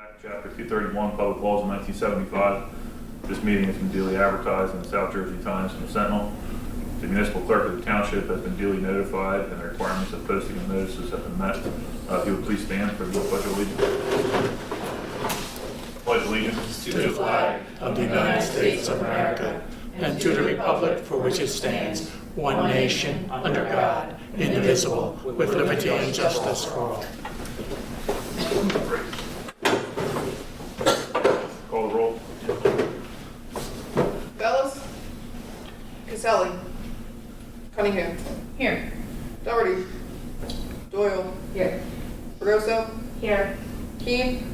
Act, Chapter 231, Public Laws of 1975. This meeting has been duly advertised in the South Jersey Times and the Sentinel. The municipal clerk of the township has been duly notified, and the requirements of posting of notices have been met. If you would please stand for the Pledge of Allegiance. Pledge allegiance to the flag of the United States of America and to the republic for which it stands, one nation, under God, indivisible, with liberty and justice for all. Call the roll. Bellis? Caselli? Cunningham? Here. Doherty? Doyle? Here. Fregoso? Here. Keen?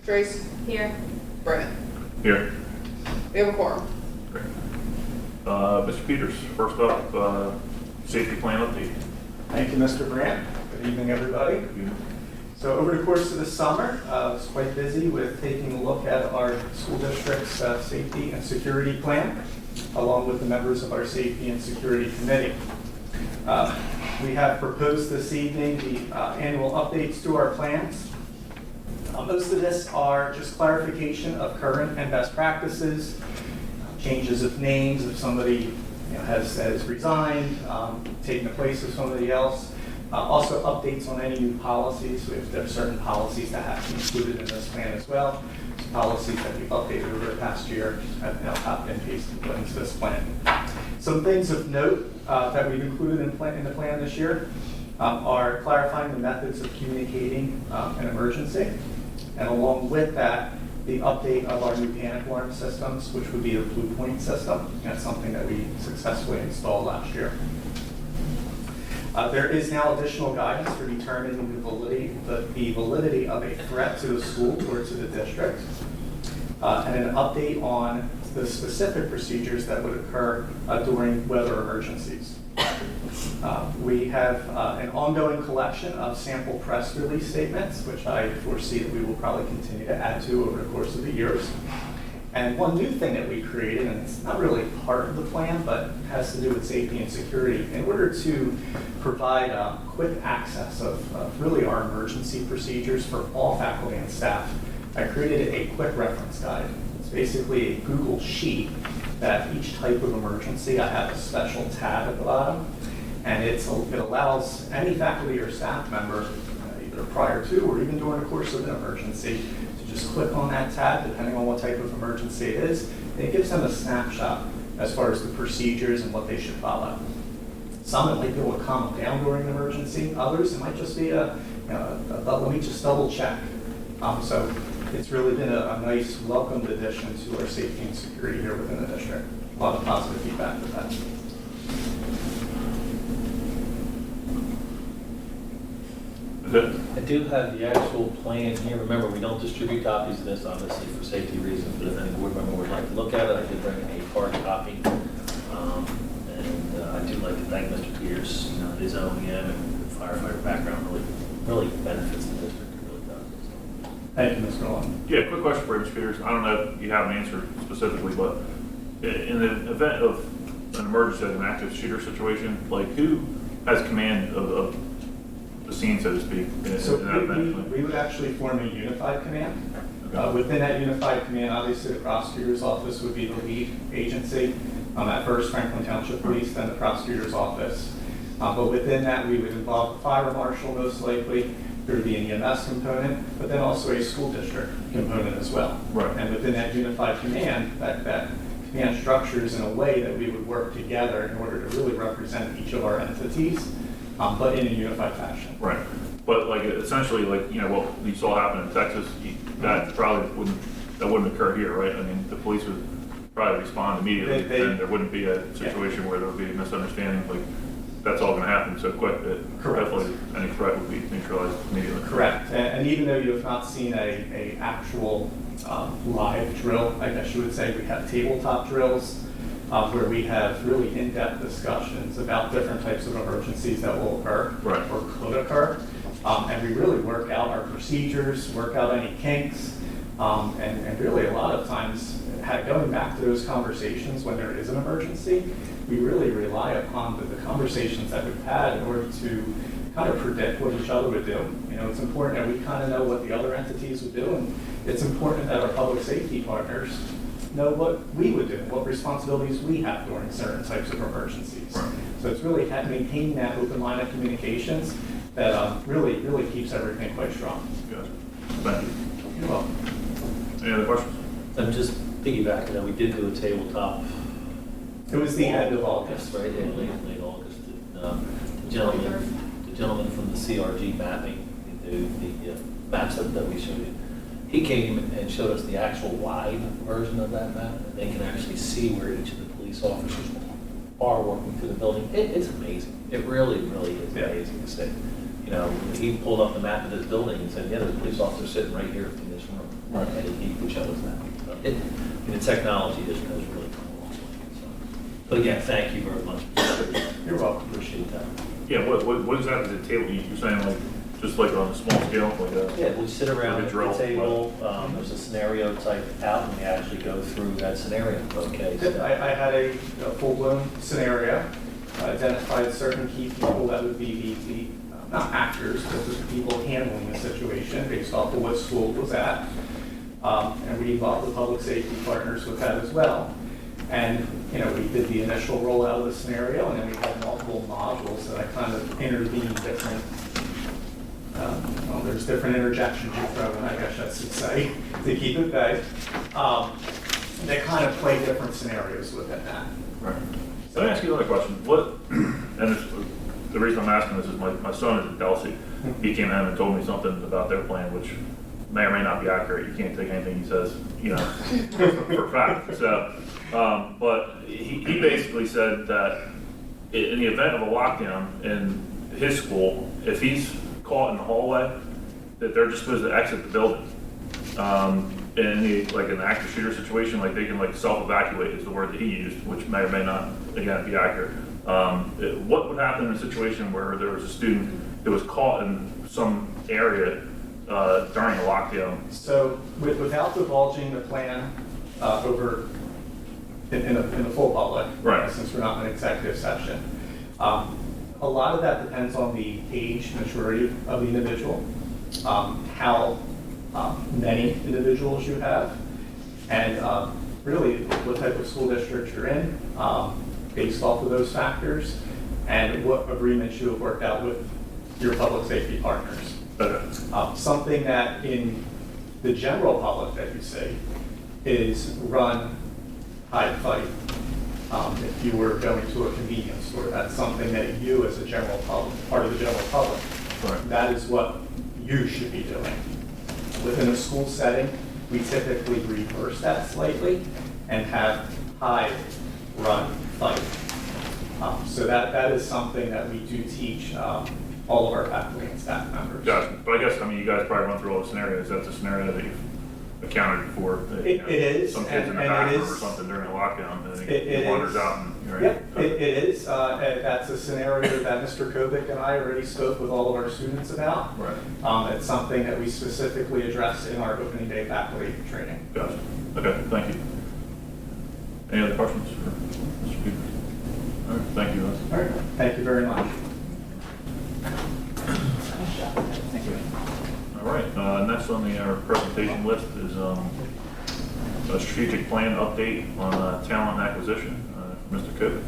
Trace? Here. Brant? Here. We have a quorum. Great. Mr. Peters, first up, safety plan update. Thank you, Mr. Brandt. Good evening, everybody. So over the course of the summer, I was quite busy with taking a look at our school district's safety and security plan, along with the members of our safety and security committee. We have proposed this evening the annual updates to our plans. Most of this are just clarification of current and best practices, changes of names if somebody has resigned, taken the place of somebody else. Also updates on any new policies. There are certain policies that have to be included in this plan as well. Policies that we've updated over the past year have now copied and pasted and put into this plan. Some things of note that we've included in the plan this year are clarifying the methods of communicating an emergency. And along with that, the update of our new panic alarm systems, which would be the Blue Point system. That's something that we successfully installed last year. There is now additional guidance for determining the validity of a threat to the school or to the district, and an update on the specific procedures that would occur during weather emergencies. We have an ongoing collection of sample press release statements, which I foresee that we will probably continue to add to over the course of the years. And one new thing that we created, and it's not really part of the plan, but has to do with safety and security, in order to provide quick access of really our emergency procedures for all faculty and staff, I created a quick reference guide. It's basically a Google sheet that each type of emergency, I have a special tab at the bottom, and it allows any faculty or staff member, either prior to or even during the course of an emergency, just click on that tab, depending on what type of emergency it is, and it gives them a snapshot as far as the procedures and what they should follow. Some it might be able to calm them down during an emergency. Others, it might just be let me just double check. So it's really been a nice welcomed addition to our safety and security here within the district. A lot of positive feedback with that. I do have the actual plan here. Remember, we don't distribute copies of this, obviously, for safety reasons, but if any board member would like to look at it, I did bring a hard copy. And I do like to thank Mr. Peters. His OEM and firefighter background really benefits the district. It really does. So. Thank you, Mr. Long. Yeah, quick question for you, Mr. Peters. I don't know if you have an answer specifically, but in the event of an emergency, like an active shooter situation, like who has command of the scene, so to speak? So we would actually form a unified command. Okay. Within that unified command, obviously the prosecutor's office would be the lead agency. At first, Franklin Township Police, then the prosecutor's office. But within that, we would involve the fire marshal most likely. There would be an EMS component, but then also a school district component as well. Right. And within that unified command, that command structures in a way that we would work together in order to really represent each of our entities, but in a unified fashion. Right. But like essentially, like what you saw happen in Texas, that probably wouldn't occur here, right? I mean, the police would probably respond immediately, and there wouldn't be a situation where there would be a misunderstanding. Like that's all going to happen so quick that definitely any threat would be neutralized immediately. Correct. And even though you have not seen a actual live drill, I guess you would say, we have tabletop drills where we have really in-depth discussions about different types of emergencies that will occur or could occur. And we really work out our procedures, work out any kinks, and really a lot of times going back to those conversations when there is an emergency, we really rely upon the conversations that we've had in order to kind of predict what each other would do. You know, it's important that we kind of know what the other entities would do, and it's important that our public safety partners know what we would do, what responsibilities we have during certain types of emergencies. Right. So it's really maintaining that open line of communications that really keeps everything quite strong. Good. Thank you. You're welcome. Any other questions? I'm just piggybacking, we did do a tabletop. It was the end of August. Right, yeah, late August. The gentleman from the CRG mapping, the maps that we showed you, he came and showed us the actual live version of that map, and they can actually see where each of the police officers are working through the building. It's amazing. It really is amazing to see. You know, he pulled up the map of this building and said, yeah, there's a police officer sitting right here in this room. Right. And he would show us that. So the technology has really come a long way. So. But again, thank you very much. You're welcome. Appreciate that. Yeah, what exactly is the table? You're saying like, just like on a small scale, like a... Yeah, we sit around Like a at drill, the table, there's a scenario type out, and we actually go through that scenario. Okay. So. I had a full-blown scenario, identified certain key people that would be the not actors, but the people handling the situation based off of what school it was at. And we involved the public safety partners with that as well. And, you know, we did the initial rollout of the scenario, and then we had multiple modules that I kind of intervened different, well, there's different interjections you throw in, I guess I should say, to keep it vague. That kind of play different scenarios within that. Right. So let me ask you another question. What, and the reason I'm asking this is my son is in Delsey. He came in and told me something about their plan, which may or may not be accurate. You can't take anything he says, you know, for fact. So, but he basically said that in the event of a lockdown in his school, if he's caught in the hallway, that they're just supposed to exit the building. In like an active shooter situation, like they can like self-evacuate is the word that he used, which may or may not, again, be accurate. What would happen in a situation where there was a student that was caught in some area during a lockdown? So without divulging the plan over in the full public, Right. Since we're not in an executive session, a lot of that depends on the age, maturity of the individual, how many individuals you have, and really what type of school district you're in, based off of those factors, and what agreements you have worked out with your public safety partners. Okay. Something that in the general public that you see is run, hide, fight. If you were going to a convenience store, that's something that you as a general public, part of the general public, Right. that is what you should be doing. Within a school setting, we typically reverse that slightly and have hide, run, fight. So that is something that we do teach all of our faculty and staff members. Gotcha. But I guess, I mean, you guys probably run through all the scenarios. That's a scenario that you've accounted for. That, It is, Some kids in the and it bathroom is- or something during a lockdown, and It he wanders is. out and, right? Yep, it is. And that's a scenario that Mr. Kovic and I already spoke with all of our students about. Right. It's something that we specifically address in our opening day faculty training. Gotcha. Okay, thank you. Any other questions for Mr. Peters? All right, thank you. All right, thank you very much. Thank you. All right, next on our presentation list is a strategic plan update on talent acquisition. Mr. Kovic.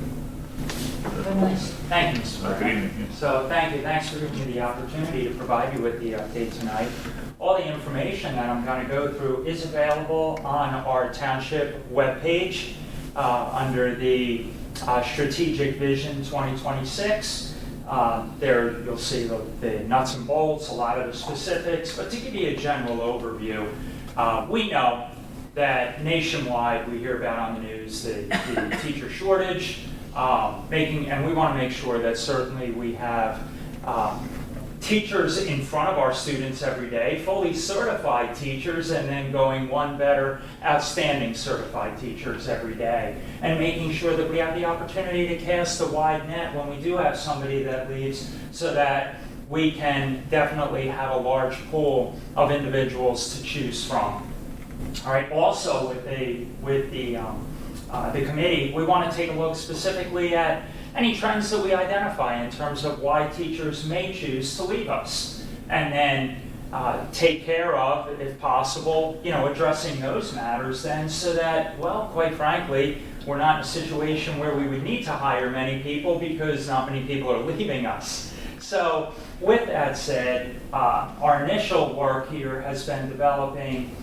Thank you, Mr. Good President. evening. So thank you, thanks for giving me the opportunity to provide you with the update tonight. All the information that I'm going to go through is available on our township webpage under the Strategic Vision 2026. There you'll see the nuts and bolts, a lot of the specifics, but to give you a general overview, we know that nationwide we hear about on the news the teacher shortage, and we want to make sure that certainly we have teachers in front of our students every day, fully certified teachers, and then going one better, outstanding certified teachers every day, and making sure that we have the opportunity to cast a wide net when we do have somebody that leaves, so that we can definitely have a large pool of individuals to choose from. All right. Also, with the committee, we want to take a look specifically at any trends that we identify in terms of why teachers may choose to leave us, and then take care of, if possible, addressing those matters then, so that, well, quite frankly, we're not in a situation where we would need to hire many people because not many people are leaving us. So with that said, our initial work here has been developing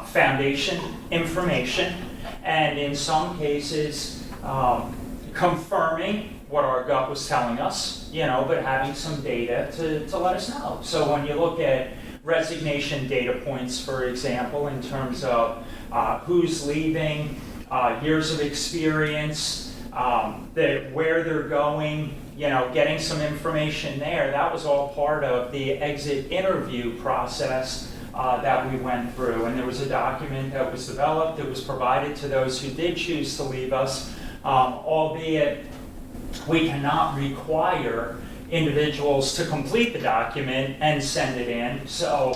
foundation information, and in some cases confirming what our gut was telling us, but having some data to let us know. So when you look at resignation data points, for example, in terms of who's leaving, years of experience, where they're going, getting some information there, that was all part of the exit interview process that we went through. And there was a document that was developed, that was provided to those who did choose to leave us, albeit we cannot require individuals to complete the document and send it in. So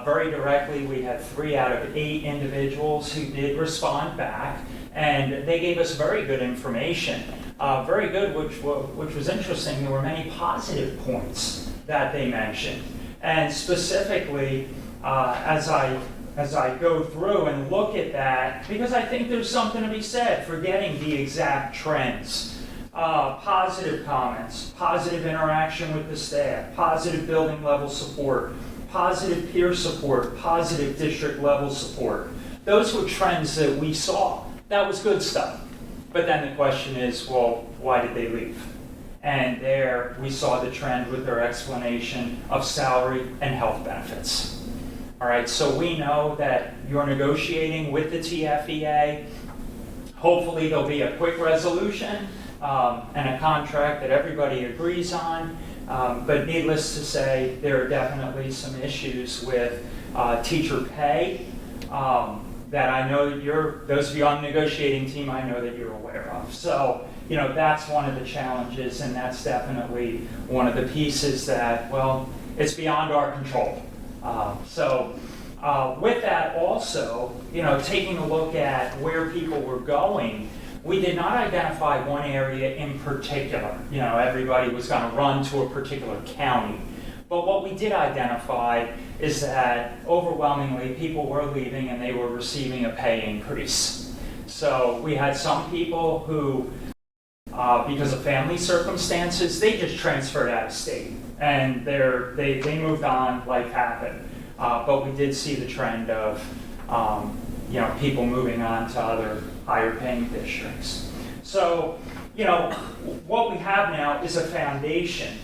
very directly, we had 3 out of 8 individuals who did respond back, and they gave us very good information. Very good, which was interesting. There were many positive points that they mentioned. And specifically, as I go through and look at that, because I think there's something to be said for getting the exact trends. Positive comments, positive interaction with the staff, positive building level support, positive peer support, positive district level support. Those were trends that we saw. That was good stuff. But then the question is, well, why did they leave? And there we saw the trend with their explanation of salary and health benefits. All right, so we know that you're negotiating with the TFEA. Hopefully there'll be a quick resolution and a contract that everybody agrees on. But needless to say, there are definitely some issues with teacher pay that I know that those of you on the negotiating team, I know that you're aware of. So, that's one of the challenges, and that's definitely one of the pieces that, well, it's beyond our control. With that also, taking a look at where people were going, we did not identify one area in particular. Everybody was going to run to a particular county. But what we did identify is that overwhelmingly people were leaving and they were receiving a pay increase. So we had some people who, because of family circumstances, they just transferred out of state and they moved on, life happened. But we did see the trend of people moving on to other higher paying districts. So, what we have now is a foundation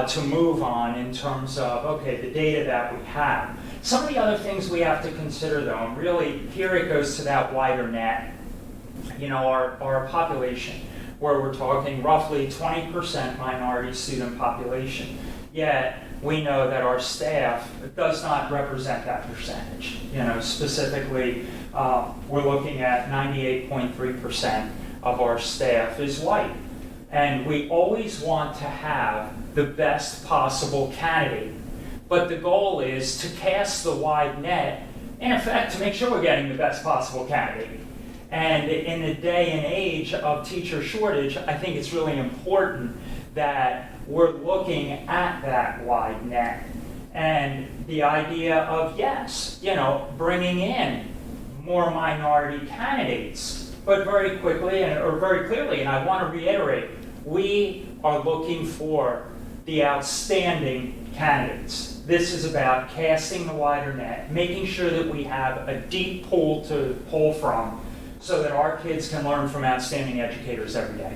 to move on in terms of, okay, the data that we have. Some of the other things we have to consider though, and really here it goes to that wider net, our population, where we're talking roughly 20% minority student population. Yet we know that our staff does not represent that percentage. Specifically, we're looking at 98.3% of our staff is white. And we always want to have the best possible candidate. But the goal is to cast the wide net, in effect, to make sure we're getting the best possible candidate. And in the day and age of teacher shortage, I think it's really important that we're looking at that wide net. And the idea of, yes, bringing in more minority candidates, but very quickly, or very clearly, and I want to reiterate, we are looking for the outstanding candidates. This is about casting the wider net, making sure that we have a deep pool to pull from so that our kids can learn from outstanding educators every day.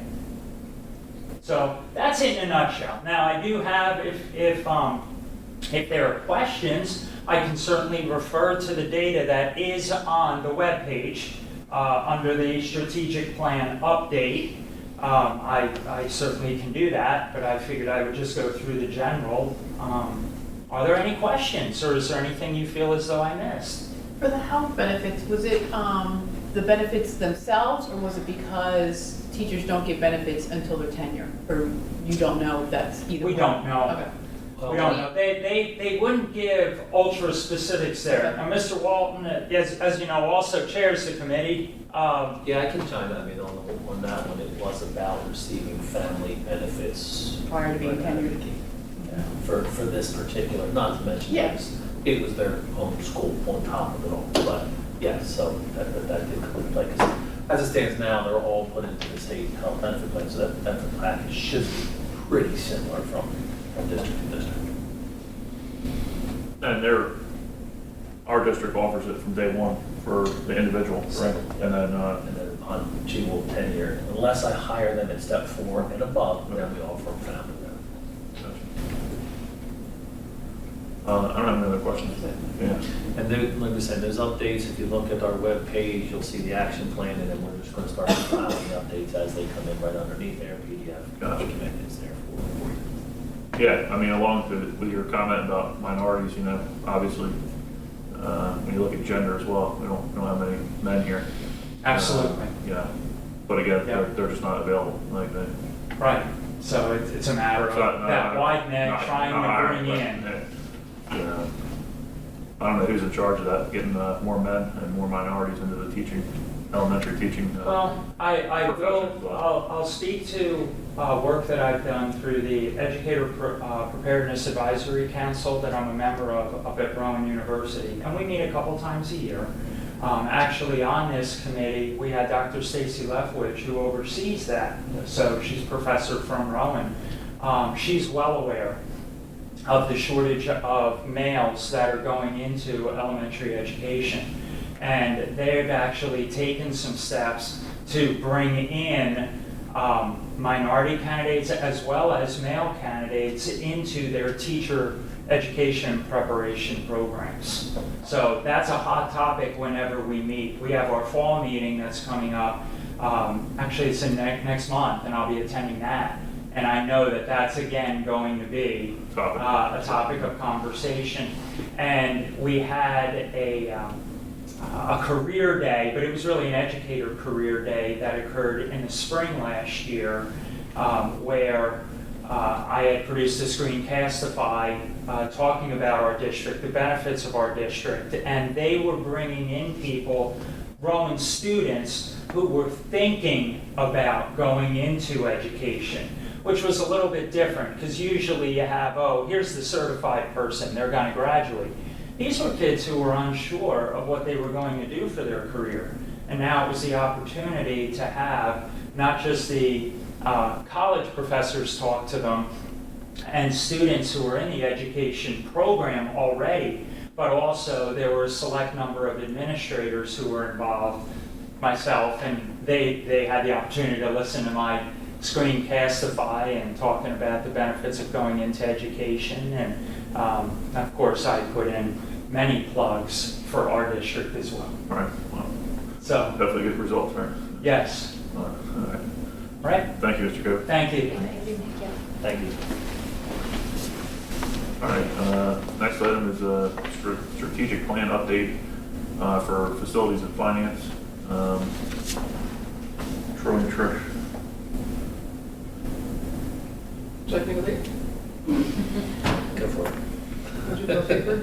So that's it in a nutshell. Now I do have, if there are questions, I can certainly refer to the data that is on the webpage under the strategic plan update. I certainly can do that, but I figured I would just go through the general. Are there any questions, or is there anything you feel as though I missed? For the health benefits, was it the benefits themselves, or was it because teachers don't get benefits until their tenure? Or you don't know if that's either We one? don't know. Okay. We don't know. They wouldn't give ultra specifics there. Now, Mr. Walton, as you know, also chairs the committee. Yeah, I can chime in. I mean, on that one, it was about receiving family benefits. Prior to being tenured. Yeah, for this particular, not to mention, it was their home school on top of it all. But yeah, so that did come into play. 'Cause as it stands now, they're all put into the state health benefit plan, so that benefit package should be pretty similar from district to district. And our district offers it from day one for the individual, right? And then, And then on G-Will tenure, unless I hire them at step 4 and above, then we offer family benefits. I don't have any other questions. Yeah. And then, like we said, there's updates. If you look at our webpage, you'll see the action plan, and then we're just going to start compiling updates as they come in right underneath there. PDF document is there for you. Yeah, I mean, along with your comment about minorities, you know, obviously, when you look at gender as well, we don't have many men here. Absolutely. Yeah, but again, Yeah. they're just not available, like they. Right. So it's a matter of that wide net trying to bring in. Yeah. I don't know who's in charge of that, getting more men and more minorities into the teaching, elementary teaching. Well, I'll speak to work that I've done through the Educator Preparedness Advisory Council that I'm a member of up at Rowan University. And we meet a couple times a year. Actually, on this committee, we had Dr. Stacy Leftwich, who oversees that. So she's a professor from Rowan. She's well aware of the shortage of males that are going into elementary education. And they've actually taken some steps to bring in minority candidates as well as male candidates into their teacher education preparation programs. So that's a hot topic whenever we meet. We have our fall meeting that's coming up. Actually, it's in next month, and I'll be attending that. And I know that that's, again, going to be a topic of conversation. And we had a career day, but it was really an educator career day that occurred in the spring last year, where I had produced a screencastify talking about our district, the benefits of our district, and they were bringing in people, Rowan students, who were thinking about going into education, which was a little bit different, because usually you have, here's the certified person, they're going to graduate. These were kids who were unsure of what they were going to do for their career. And now it was the opportunity to have not just the college professors talk to them and students who were in the education program already, but also there were a select number of administrators who were involved, myself, and they had the opportunity to listen to my screencastify and talking about the benefits of going into education. And of course, I put in many plugs for our district as well. All right. Well, So, definitely good results, right? yes. All right. Right? Thank you, Mr. Coe. Thank you. Thank you. All right, next item is a strategic plan update for facilities and finance. Troy and Trish. Should I take a lead? Go for it. Would you go paper?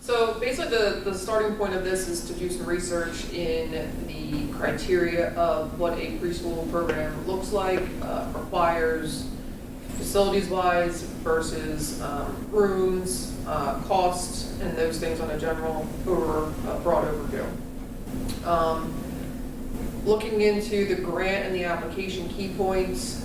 So basically the starting point of this is to do some research in the criteria of what a preschool program looks like, requires facilities-wise versus rooms, costs, and those things on a general broad overview. Looking into the grant and the application key points,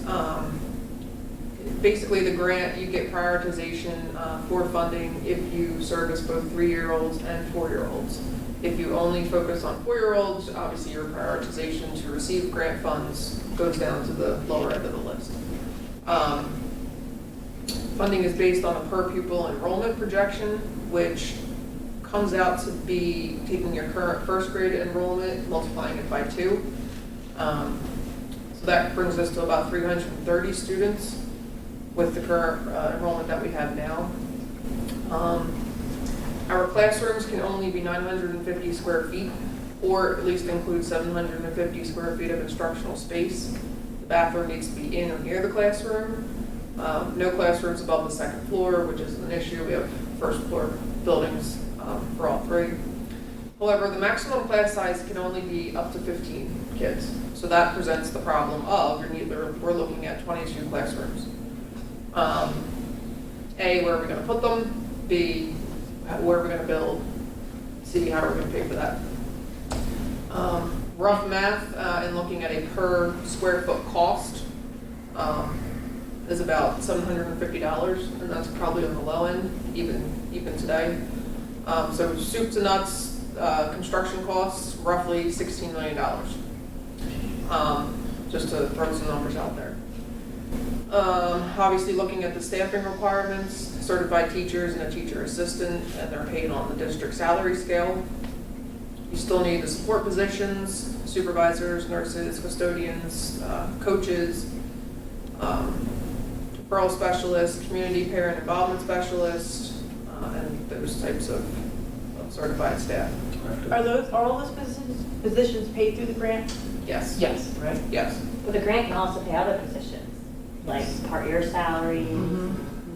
basically the grant, you get prioritization for funding if you service both 3-year-olds and 4-year-olds. If you only focus on 4-year-olds, obviously your prioritization to receive grant funds goes down to the lower end of the list. Funding is based on a per pupil enrollment projection, which comes out to be taking your current first grade enrollment, multiplying it by 2. So that brings us to about 330 students with the current enrollment that we have now. Our classrooms can only be 950 square feet, or at least include 750 square feet of instructional space. The bathroom needs to be in or near the classroom. No classrooms above the second floor, which is an issue. We have first floor buildings for all three. However, the maximum class size can only be up to 15 kids. So that presents the problem of we're looking at 22 classrooms. A, where are we going to put them? B, where are we going to build? C, how are we going to pay for that? Rough math in looking at a per square foot cost is about $750, and that's probably on the low end, even today. So soup to nuts, construction costs, roughly $16 million. Just to throw some numbers out there. Obviously looking at the staffing requirements, certified teachers and a teacher assistant, and they're paid on the district salary scale. You still need the support positions, supervisors, nurses, custodians, coaches, referral specialists, community parent involvement specialists, and those types of certified staff. Are all those positions paid through the grant? Yes. Yes. Right. Yes. But the grant can also pay other positions, like part-year salary.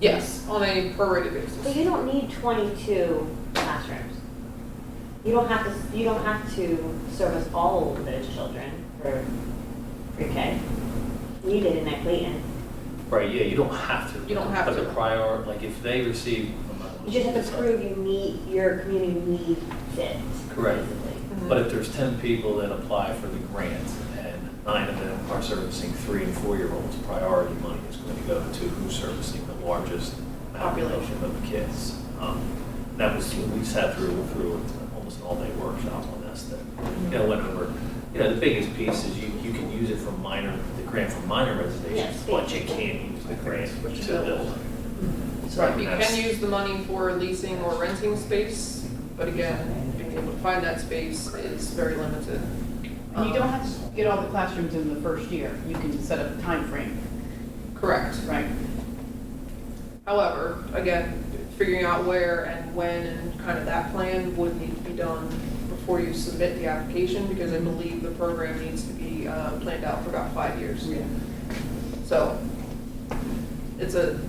Yes, on a prorated basis. But you don't need 22 classrooms. You don't have to service all of those children for pre-K. We did in that Clayton. Right, yeah, you don't have to. You don't have but to. the prior, like if they receive. You just have to prove you meet your community need fit. Correct. basically. But if there's 10 people that apply for the grant and 9 of them are servicing 3 and 4-year-olds, priority money is going to go to who's servicing the largest population of kids. That was, we sat through almost an all-day workshop on this that, went over, the biggest piece is you can use it for the grant for minor reservations, Yes, but you can't use the grant to build. So Right, you that's- can use the money for leasing or renting space, but again, being able to find that space is very limited. And you don't have to get all the classrooms in the first year. You can set up a time frame, Correct. right? However, again, figuring out where and when and kind of that plan would need to be done before you submit the application, because I believe the program needs to be planned out for about 5 years. Yeah. So it's a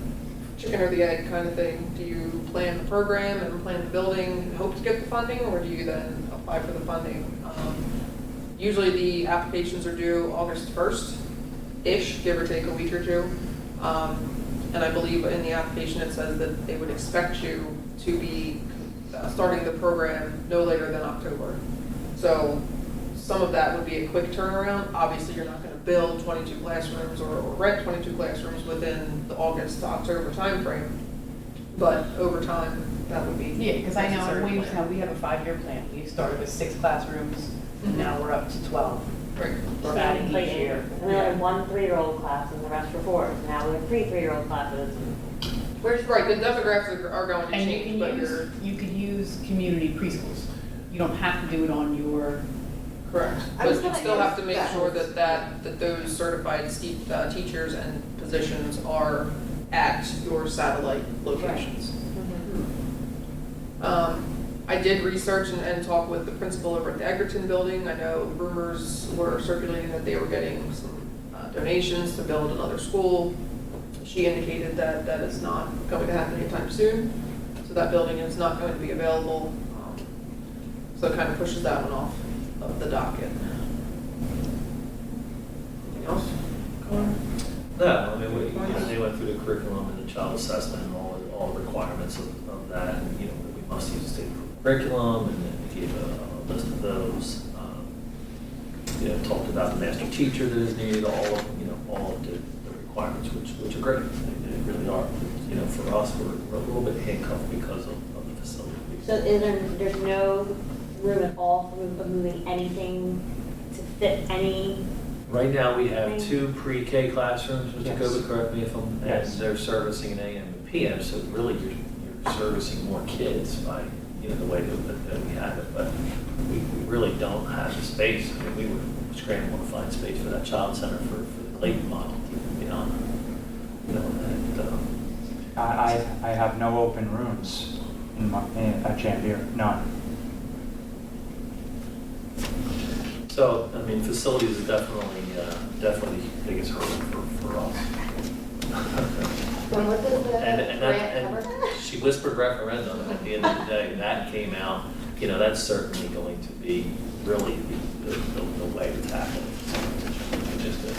chicken or the egg kind of thing. Do you plan the program and plan the building and hope to get the funding, or do you then apply for the funding? Usually the applications are due August 1st-ish, give or take a week or two. And I believe in the application it says that they would expect you to be starting the program no later than October. So some of that would be a quick turnaround. Obviously, you're not going to build 22 classrooms or rent 22 classrooms within the August to October timeframe, but over time, that would be Yeah, because I know in necessary Williamstown, we have a 5-year plan. We started with 6 classrooms, and now we're up to 12. Right. We're adding each year. And then we had 1 3-year-old class and the rest were 4s. Now we have 3 3-year-old classes. Right, the demographics are going to And change, but you could use community preschools. You don't have to do it on your, correct. I But was you gonna still have ask to make that. sure that those certified teachers and positions are at your satellite locations. I did research and talk with the principal over at the Egerton building. I know rumors were circulating that they were getting some donations to build another school. She indicated that that is not going to happen anytime soon, so that building is not going to be available. So it kind of pushes that one off of the docket. Anything else? No, I mean, they went through the curriculum and the child assessment and all the requirements of that. And, we must use the state curriculum and then we gave a list of those. Talked about the master teacher that is needed, all of the requirements, which are great. They really are. For us, we're a little bit handcuffed because of the facility. So there's no room at all for moving anything to fit any? Right now, we have 2 pre-K classrooms, Mr. Yes. Kobe, correct me if I'm, and Yes. they're servicing an AM and PM, so really you're servicing more kids by, the way that we have it, but we really don't have the space. I mean, we were scrambling to find space for that child center for the Clayton model, I have no open rooms at Janvier, none. So, I mean, facilities is definitely the biggest hurdle for us. And what does the And grant cover? she whispered referendum, and at the end of the day, that came out, you know, that's certainly going to be really the way to tackle it. It just is.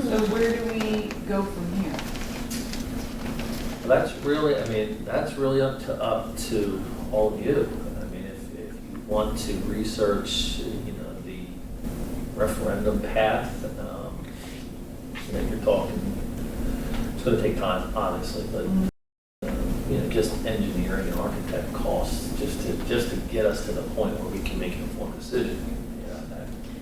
So where do we go from here? That's really, I mean, that's really up to all of you. I mean, if you want to research, you know, the referendum path, you know, you're talking, it's gonna take time, honestly, but, you know, just engineering and architect costs, just to get us to the point where we can make an informed decision,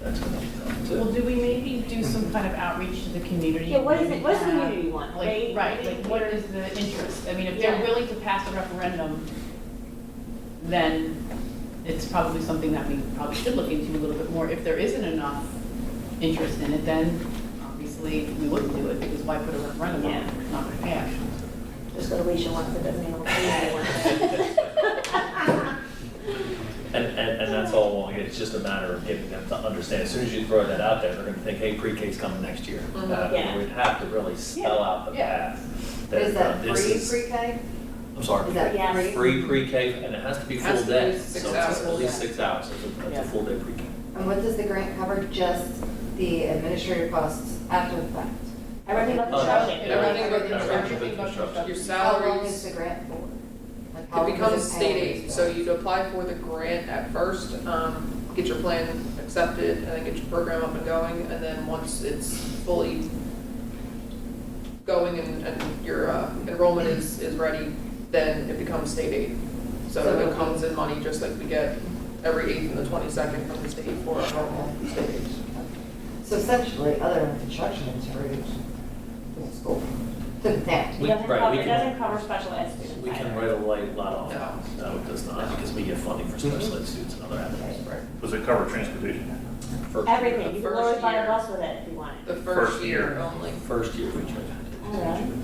that's gonna be tough Well, too. do we maybe do some kind of outreach to the community? Yeah, what is it, what does the Maybe have, community want? Like, They- right, they- like what is the interest? I mean, if they're Yeah. willing to pass a referendum, then it's probably something that we probably should look into a little bit more. If there isn't enough interest in it, then obviously we wouldn't do it, because why put a referendum on it? Yeah. It's not gonna pass. Just what Alicia wants, it doesn't mean what the community wants. And that's all along, it's just a matter of getting them to understand, as soon as you throw that out there, they're gonna think, hey, pre-K's coming next year. Yeah. We'd have to really spell out the Yeah. path. Is that this free is- pre-K? I'm sorry. Is that Yes. free? Free pre-K, and it has to be Has full to be day, 6 so hours. it's at least 6 hours, it's Yeah. a full day pre-K. And what does the grant cover? Just the administrative costs after the fact? Everything but Oh, construction. Everything but Everything but construction. Your How long is salaries, the grant for? Like, how it long becomes does state pay? aid, so you'd apply for the grant at first, get your plan accepted, and then get your program up and going, and then once it's fully going and your enrollment is ready, then it becomes state aid. So So it comes in money just like we get every 8th and the 22nd from the state for our normal state aid. So essentially, other than construction, it's free to the school, to the town. It We- doesn't right, cover, we it can- doesn't cover special ed students. We can either. write a lot off. No. No, it does not, because we get funding for special ed students and other avenues. Right. Does it cover transportation? First year. Everything, you can First always buy a year. bus with it if you want it. The First first year. year only. First year free Oh, transportation.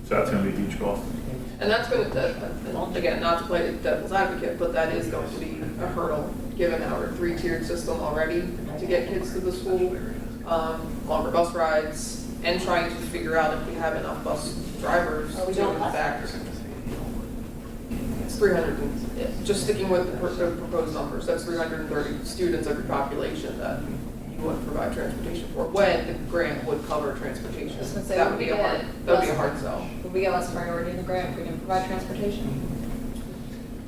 So that's gonna be a huge cost. And that's going to, again, not to play devil's advocate, but that is going to be a hurdle, given our 3-tiered system already to get kids to the school. Longer bus rides, and trying to figure out if we have enough bus drivers Are we to doing in bus fact. It's 300, just sticking with the proposed numbers, that's 330 students every population that you would provide transportation for, when the grant would cover transportation. was gonna say, That would would be we a hard, get that would be a less- hard sell. Would we get less priority in the grant if we didn't provide transportation?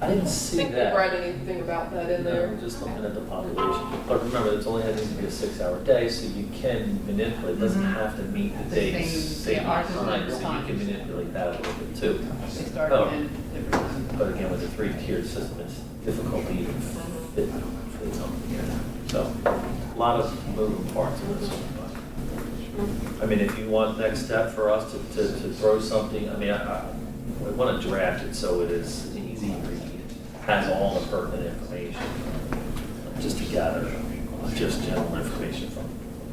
I didn't I see think we that. read anything about that in there. No, just looking at the population. But remember, it's only having to be a 6-hour day, so you can manipulate, it doesn't have to meet the The days, same- same yeah, ours is time, not so you times. can manipulate that a little bit too. They start Oh. in different times. But again, with the 3-tiered system, it's difficult to even fit for the number here. So, a lot of moving parts in this one. But, I mean, if you want next step for us to throw something, I mean, I want to draft it so it is an easy read, has all the pertinent information, just to gather just general information from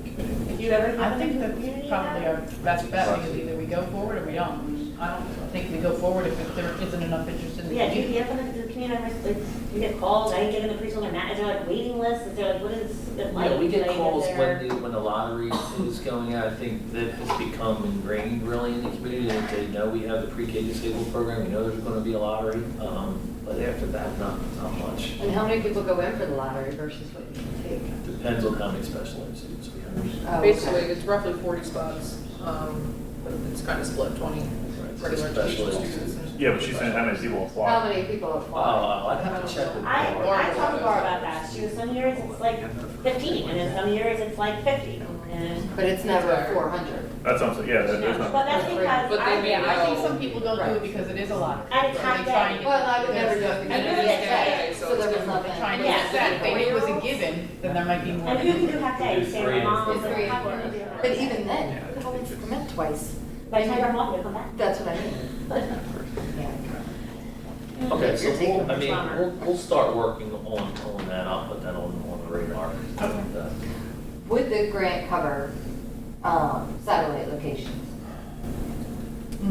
the community. If you ever I have think any that's community probably event, our best bet, because either we go forward or we don't. I don't think we go forward if there isn't enough interest in the yeah, do you community. hear from the community members, like, you get calls, I didn't get in the preschool, is there like waiting lists, is there like, what is it like? Yeah, we Do get they calls their- when the lottery is going out. I think that has become ingrained really in the community. They know we have the pre-K disabled program, we know there's going to be a lottery. But after that, not much. And how many people go in for the lottery versus what you can take? Depends on how many special ed students we have. Oh, okay. Basically, it's roughly 40 spots, but it's kind of split, 20 regular Special ed students. and- Yeah, but she's saying how many people How apply? many people Oh, apply? I'd have to check with I Laura. talked to Laura about that, she was, some years it's like 15, and then some years it's like 50, and. But it's never 400. That's what I'm saying, yeah, there's But not. that's because But they may Yeah, I think know- some people don't do it because it is a lot. And it's half day. Well, I would never do it because And it's it's Saturday, so so there it's was nothing. Trying to Yeah. get that, if they knew it was a given, then there might be more. And who can do half day, say Three. my mom, It's like, three. half day. But even then, you could only come in twice. By the time you're off, you come back. That's what I mean. Yeah. Okay, so You're taking we'll, I mean, Bummer. we'll start working on that. I'll put that on the radar. And, Would the grant cover satellite locations?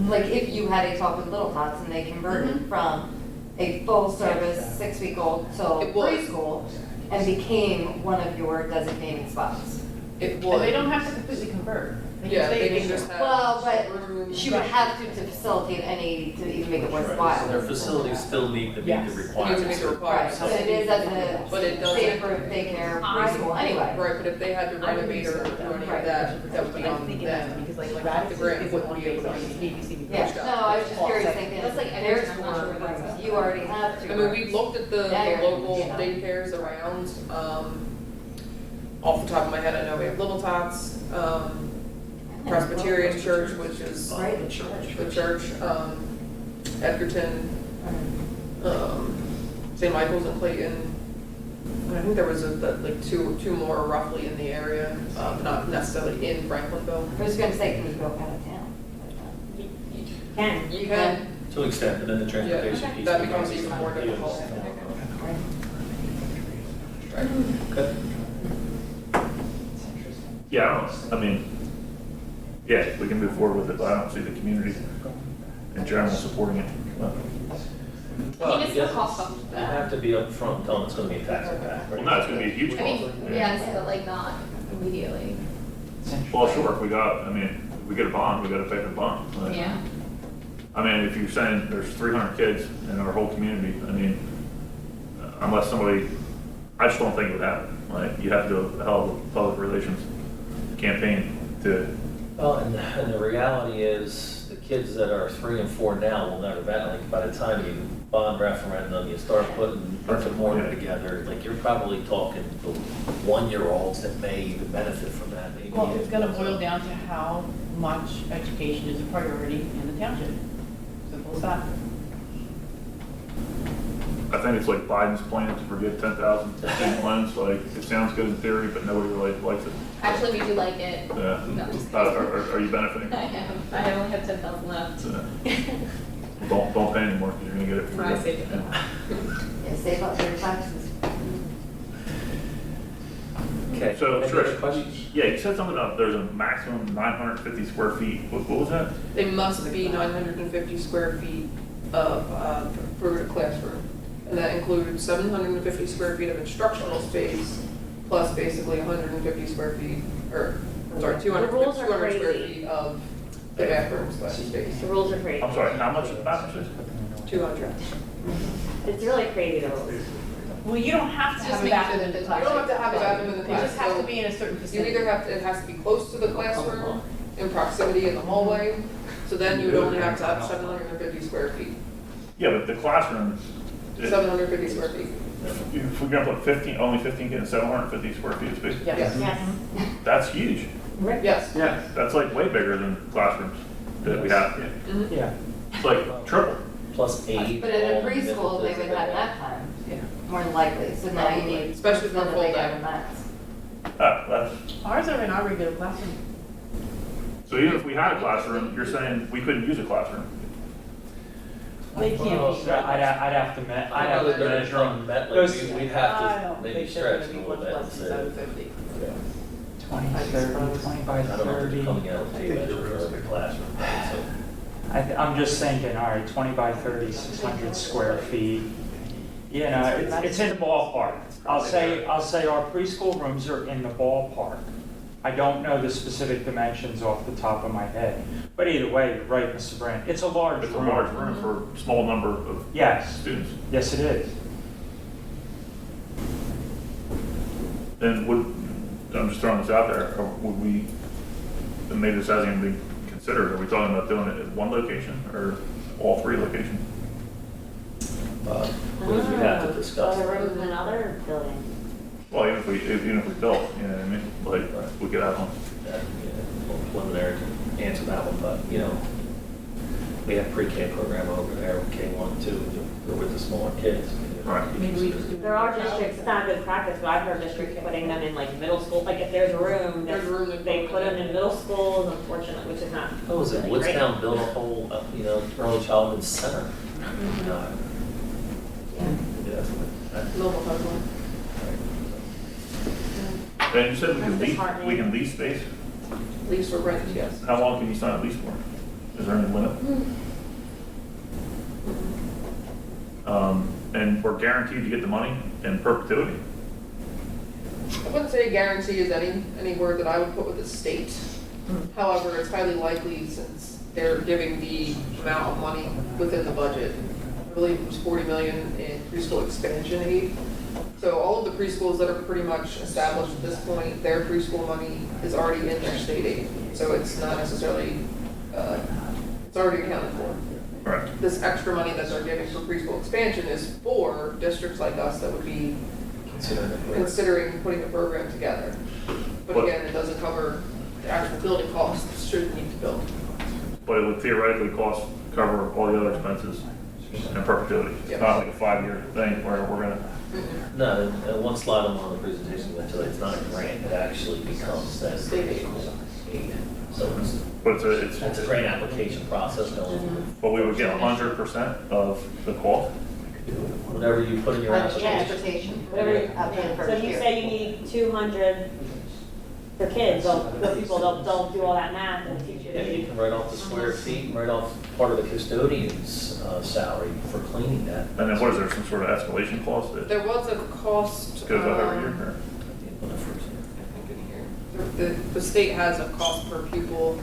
Like if you had a talk with Little Tots and they converted from a full-service 6-week-old to It would. preschool and became one of your designated spots? It Well, would. they don't have to completely convert. Yeah, say they can just have. Well, but room. she would have to facilitate any, to even make it So worthwhile. their facilities still need to meet the Yes. Need to requirements. make the Right, requirements. so it is as But it a doesn't- state approved daycare preschool anyway. Right, but if they had to renovate or do any of Right. that, that would be I'm on thinking that them. because like The Radisson grant is wouldn't one be able base, to- ABC. Yeah, no, I was just curious, thinking, That's like there's every time I'm four sure what rooms, it's- you already have two I mean, rooms. we looked at the Yeah, you're- local you know. daycares around, off the top of my head, I know we have Little Tots, Presbyterian Church, which is Right. the church, Edgerton, St. Michael's and Clayton. And I think there was like two more roughly in the area, but not necessarily in Franklinville. I was gonna say, can you go out of town? Can. You can, To an extent, but then the transportation yeah, piece. that becomes even more Yeah. difficult. Right. Okay. Yeah, I mean, yeah, we can move forward with it, but I don't see the community in general supporting it. Well, it's you still guess- cost up you have to be upfront and tell them it's gonna be a tax impact. Well, no, it's gonna be a huge I cost. mean, yes, but like not immediately. Well, sure, if we got, I mean, if we get a bond, we gotta pay for the bond. Like, Yeah. I mean, if you're saying there's 300 kids in our whole community, I mean, unless somebody, I just don't think it would happen. Like, you have to do a hell of a public relations campaign to, Well, and the reality is, the kids that are 3 and 4 now will never bet. Like, by the time you bond referendum, you start putting bricks and mortar together, like, you're probably talking the 1-year-olds that may even benefit from that, maybe. Well, it's gonna boil down to how much education is a priority in the township. Simple as that. I think it's like Biden's plan to forgive 10,000 student loans. Like, it sounds good in theory, but nobody really likes it. Actually, we do like it. Yeah. No, just Are you benefiting? I am. I only have 10,000 left. Don't pay anymore because you're gonna get it No, I saved it. Yeah, save up for your taxes. Okay. So, Any other Trish, questions? yeah, you said something about there's a maximum 950 square feet. What was that? They must be 950 square feet of, for a classroom. And that includes 750 square feet of instructional space, plus basically 150 square feet, or, sorry, 200 The rules are 200 square crazy. feet of the bathroom slash space. The rules are crazy. I'm sorry, how much is the bathroom space? 200. It's really crazy, the rules. Well, you don't have to Just have a make sure bathroom that in the the- classroom. You don't have to have a bathroom in the It just has to classroom. be in a certain You vicinity. either have to, it has to be close to the classroom, in proximity in the hallway, so then you would only have to have 750 square feet. Yeah, but the classroom, 750 square feet. if we're gonna put 15, only 15 kids, 750 square feet of space, Yes. Yes. that's huge. Yes. Yeah. That's like way bigger than classrooms that we have. Mhm. Yeah. It's like triple. Plus aid. But in a all the preschool, they benefits would have that nap time, Yeah. more than likely, so now you need. Especially for a another full big day. item max. That's, Ours are in our regular classroom. so even if we had a classroom, you're saying we couldn't use a classroom? They can't Well, be. So I'd have to I know that they're measure from them. Met, like, Those- we'd I have to don't maybe think they're stretch gonna a be little much bit. less and than say, 750. yeah. 20 by 30, 20 by I don't know if 30. they're coming out of tape measure for every classroom, right? So I'm just thinking, all right, 20 by 30, 600 square feet. You know, it's in the ballpark. I'll say our preschool rooms are in the ballpark. I don't know the specific dimensions off the top of my head. But either way, you're right, Mr. Brandt, it's a large It's a room. large room for a small number of Yes, students. yes it is. Then I'm just throwing this out there, would we, and maybe this hasn't even been considered, are we talking about doing it at one location or all 3 locations? we have to discuss. Other rooms in another building. Well, even if we built, you know what I mean, like, we could have one. That, preliminary to answer that one, but, you know, we have pre-K program over there, K1, 2, they're with the smaller kids. Right. Maybe we just do. There are districts, it's not good practice, but I've heard districts putting them in like middle school, like if there's a room, There's a room that- they put them in middle schools, unfortunately, which is not. What was it, really great. Woodstown built a whole, early childhood center. Yeah. Mobile home one. And you said we That's can disheartening. lease space? Lease for rent, yes. How long can you sign a lease for? Is there any limit? And we're guaranteed to get the money in perpetuity? I wouldn't say guarantee is any word that I would put with the state. However, it's highly likely, since they're giving the amount of money within the budget, I believe it was 40 million in preschool expansion aid. So all of the preschools that are pretty much established at this point, their preschool money is already in their state aid. So it's not necessarily, it's already accounted for. Correct. This extra money that they're giving for preschool expansion is for districts like us that would be considering putting a program together. But What- again, it doesn't cover the actual building costs should we need to build. But it would theoretically cover all the other expenses in perpetuity. It's not like a 5-year thing where we're gonna, No, and one slide on one of the presentations went to, it's not a grant, it actually becomes that State aid. aid. So but it's, it's a grant application process going through. but we would get 100% of the cost. Whatever you put in your application. Transportation, Whatever, after the so first you year. say you need 200 for kids, for people, they'll do all that math and teach you. Yeah, you can write off the square feet and write off part of the custodian's salary for cleaning that. And then what is there, some sort of escalation clause that There was a cost. goes up every year? Or? I think in here. The state has a cost per pupil,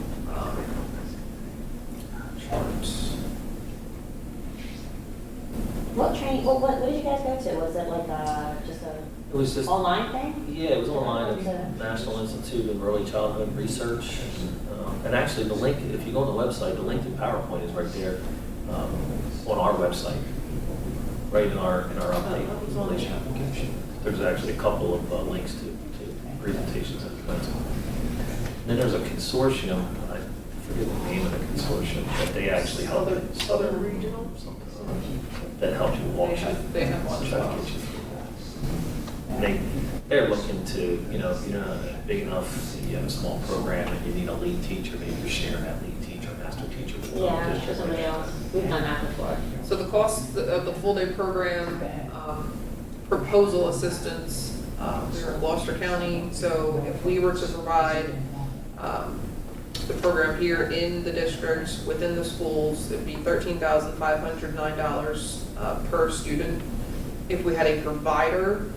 chart. What training, what did you guys go to? Was it like just a It was just, online thing? yeah, it was online, it was National Institute of Early Childhood Research. And actually the link, if you go on the website, the link to PowerPoint is right there on our website, right in our update. There's actually a couple of links to presentations that we went to. Then there's a consortium, I forget the name of the consortium, that they actually help. Southern Regional? That help you walk through. They have one as try to well. get you through that. They're looking to, you know, if you're not big enough, you have a small program and you need a lead teacher, maybe you're sharing that lead teacher, master teacher. with another Yeah, for district. somebody else. We've done that before. So the cost of the full day program, proposal assistance, we're in Gloucester County, so if we were to provide the program here in the districts, within the schools, it'd be $13,509 per student. If we had a provider,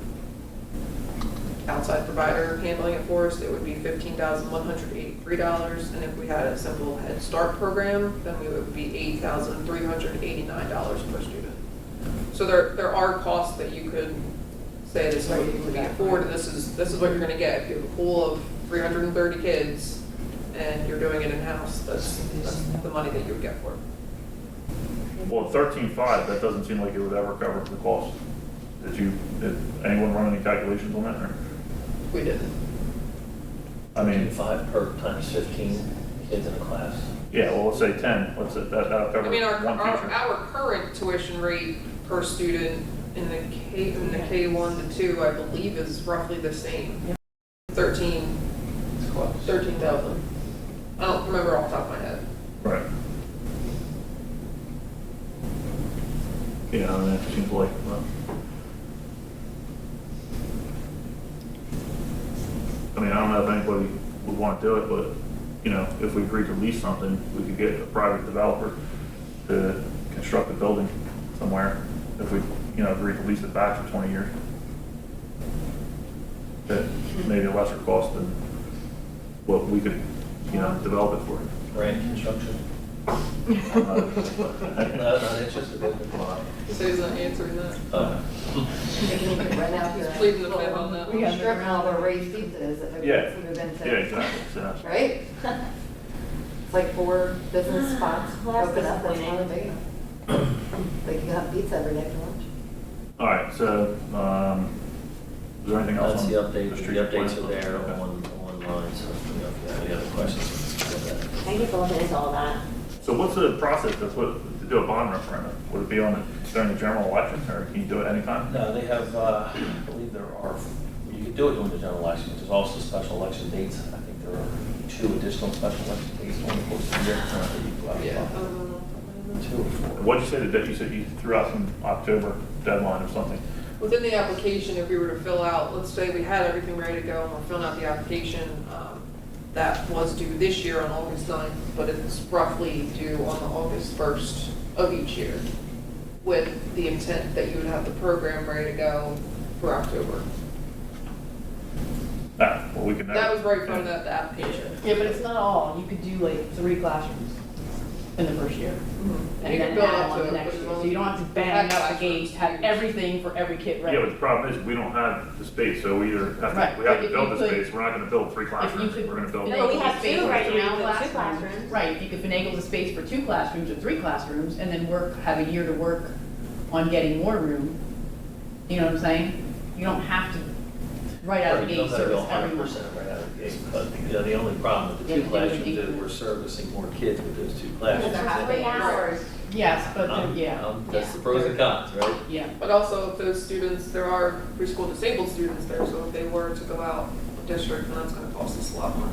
outside provider handling it for us, it would be $15,183. And if we had a simple Head Start program, then we would be $8,389 per student. So there are costs that you could say this is what you can afford, and this is what you're gonna get. If you have a pool of 330 kids and you're doing it in-house, that's the money that you would get for it. Well, 13.5, that doesn't seem like it would ever cover the cost. Did anyone run any calculations on that? Or? We didn't. I mean, 5 per times 15 kids in a class. yeah, well, let's say 10. What's it, that'll cover I mean, one teacher. our current tuition rate per student in the K1 to 2, I believe, is roughly the same. 13,000. I don't remember off the top of my head. Right. Yeah, I mean, it seems like, well, I mean, I don't know if anybody would want to do it, but, you know, if we agreed to lease something, we could get a private developer to construct a building somewhere, if we, you know, agreed to lease it back for 20 years. At maybe a lesser cost than what we could, you know, develop it for. Grant construction. Uh, Not interested in it. So he's not answering that. Right now, He's pleading the fifth on that. We're stripping all the raised pizzas that they're Yeah. going to move into. Yeah, exactly. So, Right? It's like 4 business spots Well, that's open up, that's disappointing. one big. Like you can have pizza every day for lunch. all right, so, is there anything else That's on the update, the street updates plan? are there Okay. online, so, you know, if you have any other questions. Thank you for looking into all that. So what's the process to do a bond referendum? Would it be during the general election, or can you do it anytime? No, they have, I believe there are, you can do it during the general election, but there's also special election dates. I think there are 2 additional special election dates during the course of the year. that you go out and Yeah. file. 2 or 4. What'd you say the date, you said you threw out some October deadline or something? Within the application, if we were to fill out, let's say we had everything ready to go and we're filling out the application, that was due this year on August 9th, but it's roughly due on the August 1st of each year, with the intent that you would have the program ready to go for October. Well, we can. That was right from the application. Yeah, but it's not all, you could do like 3 classrooms in the first year. And And you then can build add up on to the it, next but year, as so you don't have to bang Have up the gate, have classrooms. everything for every kid ready. Yeah, but the problem is, we don't have the space, so we either have Right, to, we have but to if build you the could- space, we're not gonna build 3 If you classrooms, could. we're gonna build. No, we have space two for right 3 now, we have 2 classrooms. classrooms. Right, if you could finagle the space for 2 classrooms or 3 classrooms, and then have a year to work on getting more room, you know what I'm saying? You don't have to, right out of the You don't gate, have to go service everyone. 100% right out of the gate, but, you know, the only problem with the Yeah, two but they would classrooms is increase. we're servicing more kids with those 2 Because classrooms. they're 3 hours. Yes, but, yeah. That's the pros and cons, right? Yeah. But also if those students, there are preschool disabled students there, so if they were to go out of district, then that's gonna cost us a lot more.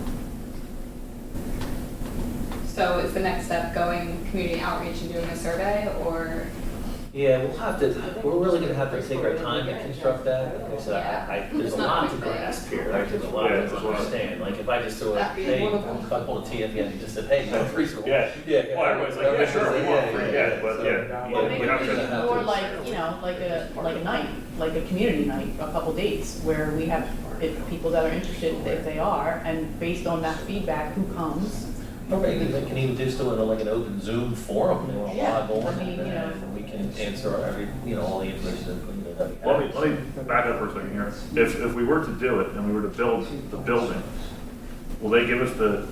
So is the next step going community outreach and doing a survey, or? Yeah, we'll have to, we're really gonna have to take our time to construct that. Like I said, there's It's a not lot a to quick thing. grasp here, right? There's a lot Yeah, to it's a lot. understand. Like if I just throw a, That'd be hey, wonderful. if I pull a TFN and just said, hey, no preschool. Yeah. Yeah. Well, everybody's like, yeah, sure, we want free, yeah, but yeah. Well, we maybe have we to- should more like, you know, like a night, like a community night, a couple dates, where we have, if people that are interested, if they are, and based on that feedback, who comes. Or maybe they can even do still like an open Zoom forum, you know, Yeah, live on, I mean, you know. and we can answer all the information that we have. Let me back up for a second here. If we were to do it and we were to build the building, will they give us the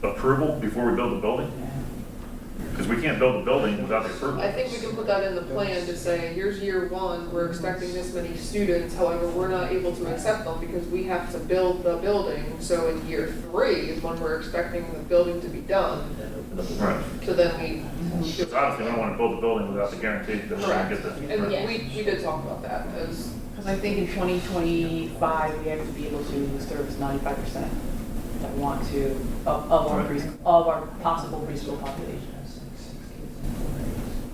approval before we build the building? Because we can't build the building without the approval. I think we can put that in the plan to say, here's year 1, we're expecting this many students, however, we're not able to accept them because we have to build the building. So in year 3 is when we're expecting the building to be done, And open up the- Right. so then we. Because obviously we don't want to build the building without the guarantee that we're gonna get the. And Yeah. we did talk about that as, Because I think in 2025, we have to be able to service 95% that want to, of our Right. preschool, of our possible preschool population.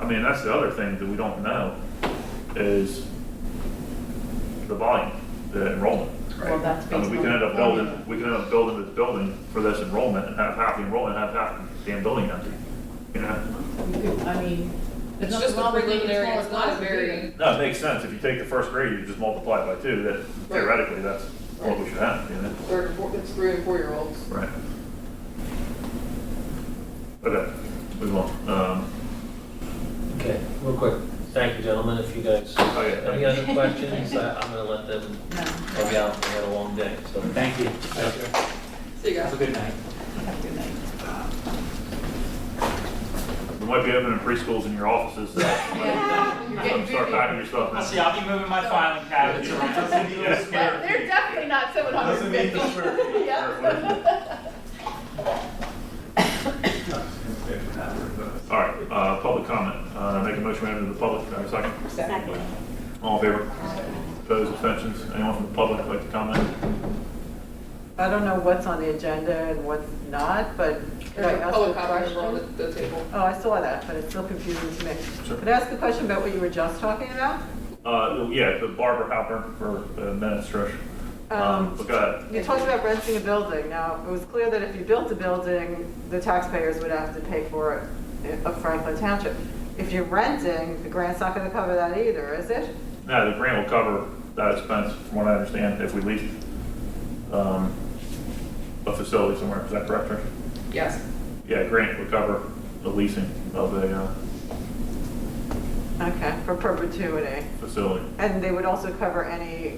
I mean, that's the other thing that we don't know is the volume, the enrollment. Well, that's I based mean, on. we the formula. can end up building this building for this enrollment and have half the enrollment, have half the damn building empty. You know? We could, I mean, there's it's nothing just a wrong with making preliminary, smaller it's not a classes very, either. No, it makes sense. If you take the first grade, you just multiply it by 2, that theoretically, that's what we should have, you know? it's 3 and 4 year olds. Right. Okay, move on. Okay, real quick. Thank you, gentlemen. If you guys Oh, yeah. any other questions, I'm gonna let them, No, I'll be out, we had a long day, so. Thank you. See you guys. Have a good night. have a good night. We might be opening preschools in your offices. Yeah, you're getting Start busy. packing your stuff I'll now. see, I'll be moving my filing cabinets around. But they're definitely not 750. Yeah. All right, public comment. Make a motion to enter the public. Do I have a second? Second. All in favor? Opposed, abstentions? Anyone from the public like to comment? I don't know what's on the agenda and what's not, but could I There's a ask public a comment on question? the table. Oh, I saw that, but it's still confusing to me. Sure. Could I ask a question about what you were just talking about? Yeah, the Barbara Halpern for minutes, Trish. But go ahead. You talked about renting a building. Now, it was clear that if you built a building, the taxpayers would have to pay for it of Franklin Township. If you're renting, the grant's not gonna cover that either, is it? No, the grant will cover that expense, from what I understand, if we lease a facility somewhere. Is that correct, Trish? Yes. Yeah, grant would cover the leasing of a Okay, for perpetuity. facility. And they would also cover any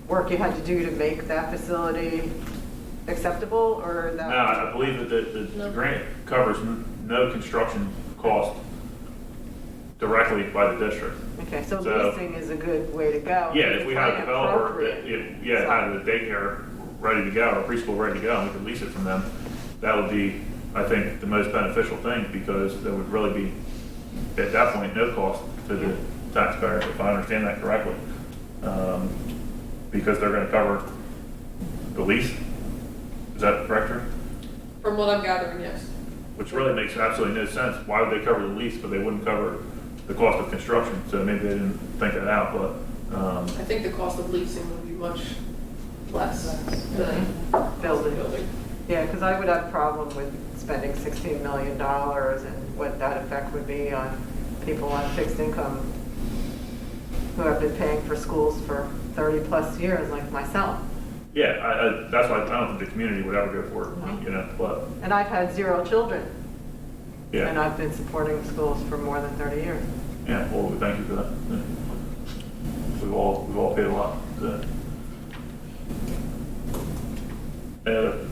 work you had to do to make that facility acceptable, or that? No, I believe that the grant covers no construction cost directly by the district. Okay, so So- leasing is a good way to go. Yeah, if we had a Find developer appropriate. that had the daycare ready to go, or preschool ready to go, and we could lease it from them, that would be, I think, the most beneficial thing, because there would really be, at that point, no cost to the taxpayer, if I understand that correctly. Because they're gonna cover the lease. Is that correct, Trish? From what I'm gathering, yes. Which really makes absolutely no sense. Why would they cover the lease, but they wouldn't cover the cost of construction? So maybe they didn't think that out, but, I think the cost of leasing would be much less than Building. building. Yeah, because I would have a problem with spending $16 million and what that effect would be on people on fixed income who have been paying for schools for 30-plus years, like myself. Yeah, that's why I don't think the community would ever go for it, you know, but, And I've had 0 children, and yeah, I've been supporting schools for more than 30 years. yeah, well, we thank you for that. Yeah. We've all paid a lot, so. Any other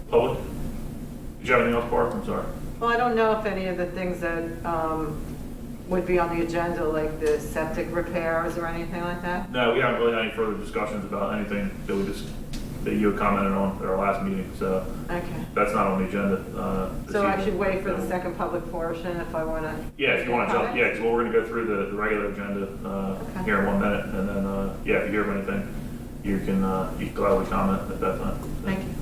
public? Did you have anything else, Barb? I'm sorry. Well, I don't know if any of the things that would be on the agenda, like the septic repairs or anything like that? No, we haven't really had any further discussions about anything that you had commented on at our last meeting, so Okay. that's not on the agenda. This So I evening. should wait for the second public portion if I want to? Yeah, if you want to jump, yeah, because we're going to go through the regular agenda Okay. here in 1 minute, and then, yeah, if you hear of anything, you can gladly comment at that time. Thank you.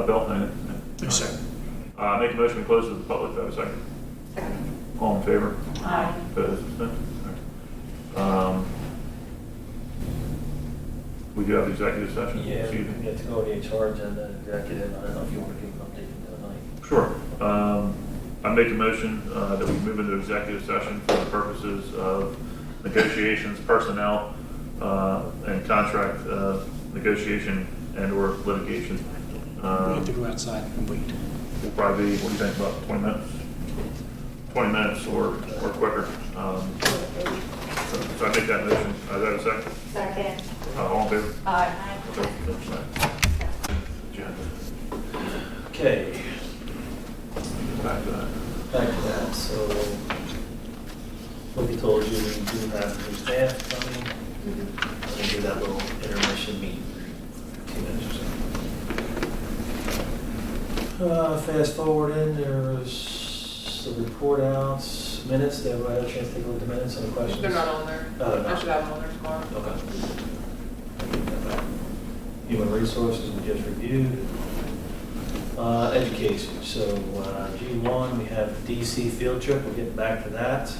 Bill, anything? Yes, sir. Make a motion to close to the public, do I have a second? Second. All in favor? Aye. Opposed? Abstained? All right. We do have the executive session. Yeah, this we evening. get to go to the HR agenda, executive, I don't know if you want to give an update tonight. Sure. I make a motion that we move into executive session for the purposes of negotiations, personnel, and contract negotiation and/or litigation. We have to go outside and wait. Will probably be, what do you think, about 20 minutes? 20 minutes or quicker. So I make that motion. Is that a second? Second. All in favor? Aye. Okay, Back to that. back to that, so, like we told you, we do have new staff coming. We're gonna do that little intermission meeting, 15 minutes or so. Fast forwarding, there was the report outs, minutes, did everybody have a chance to take a look at the minutes, any questions? They're not on there. Oh, they're I not. should have them on there tomorrow. Okay. Human resources, we just reviewed. Education, so G1, we have DC field trip, we're getting back to that.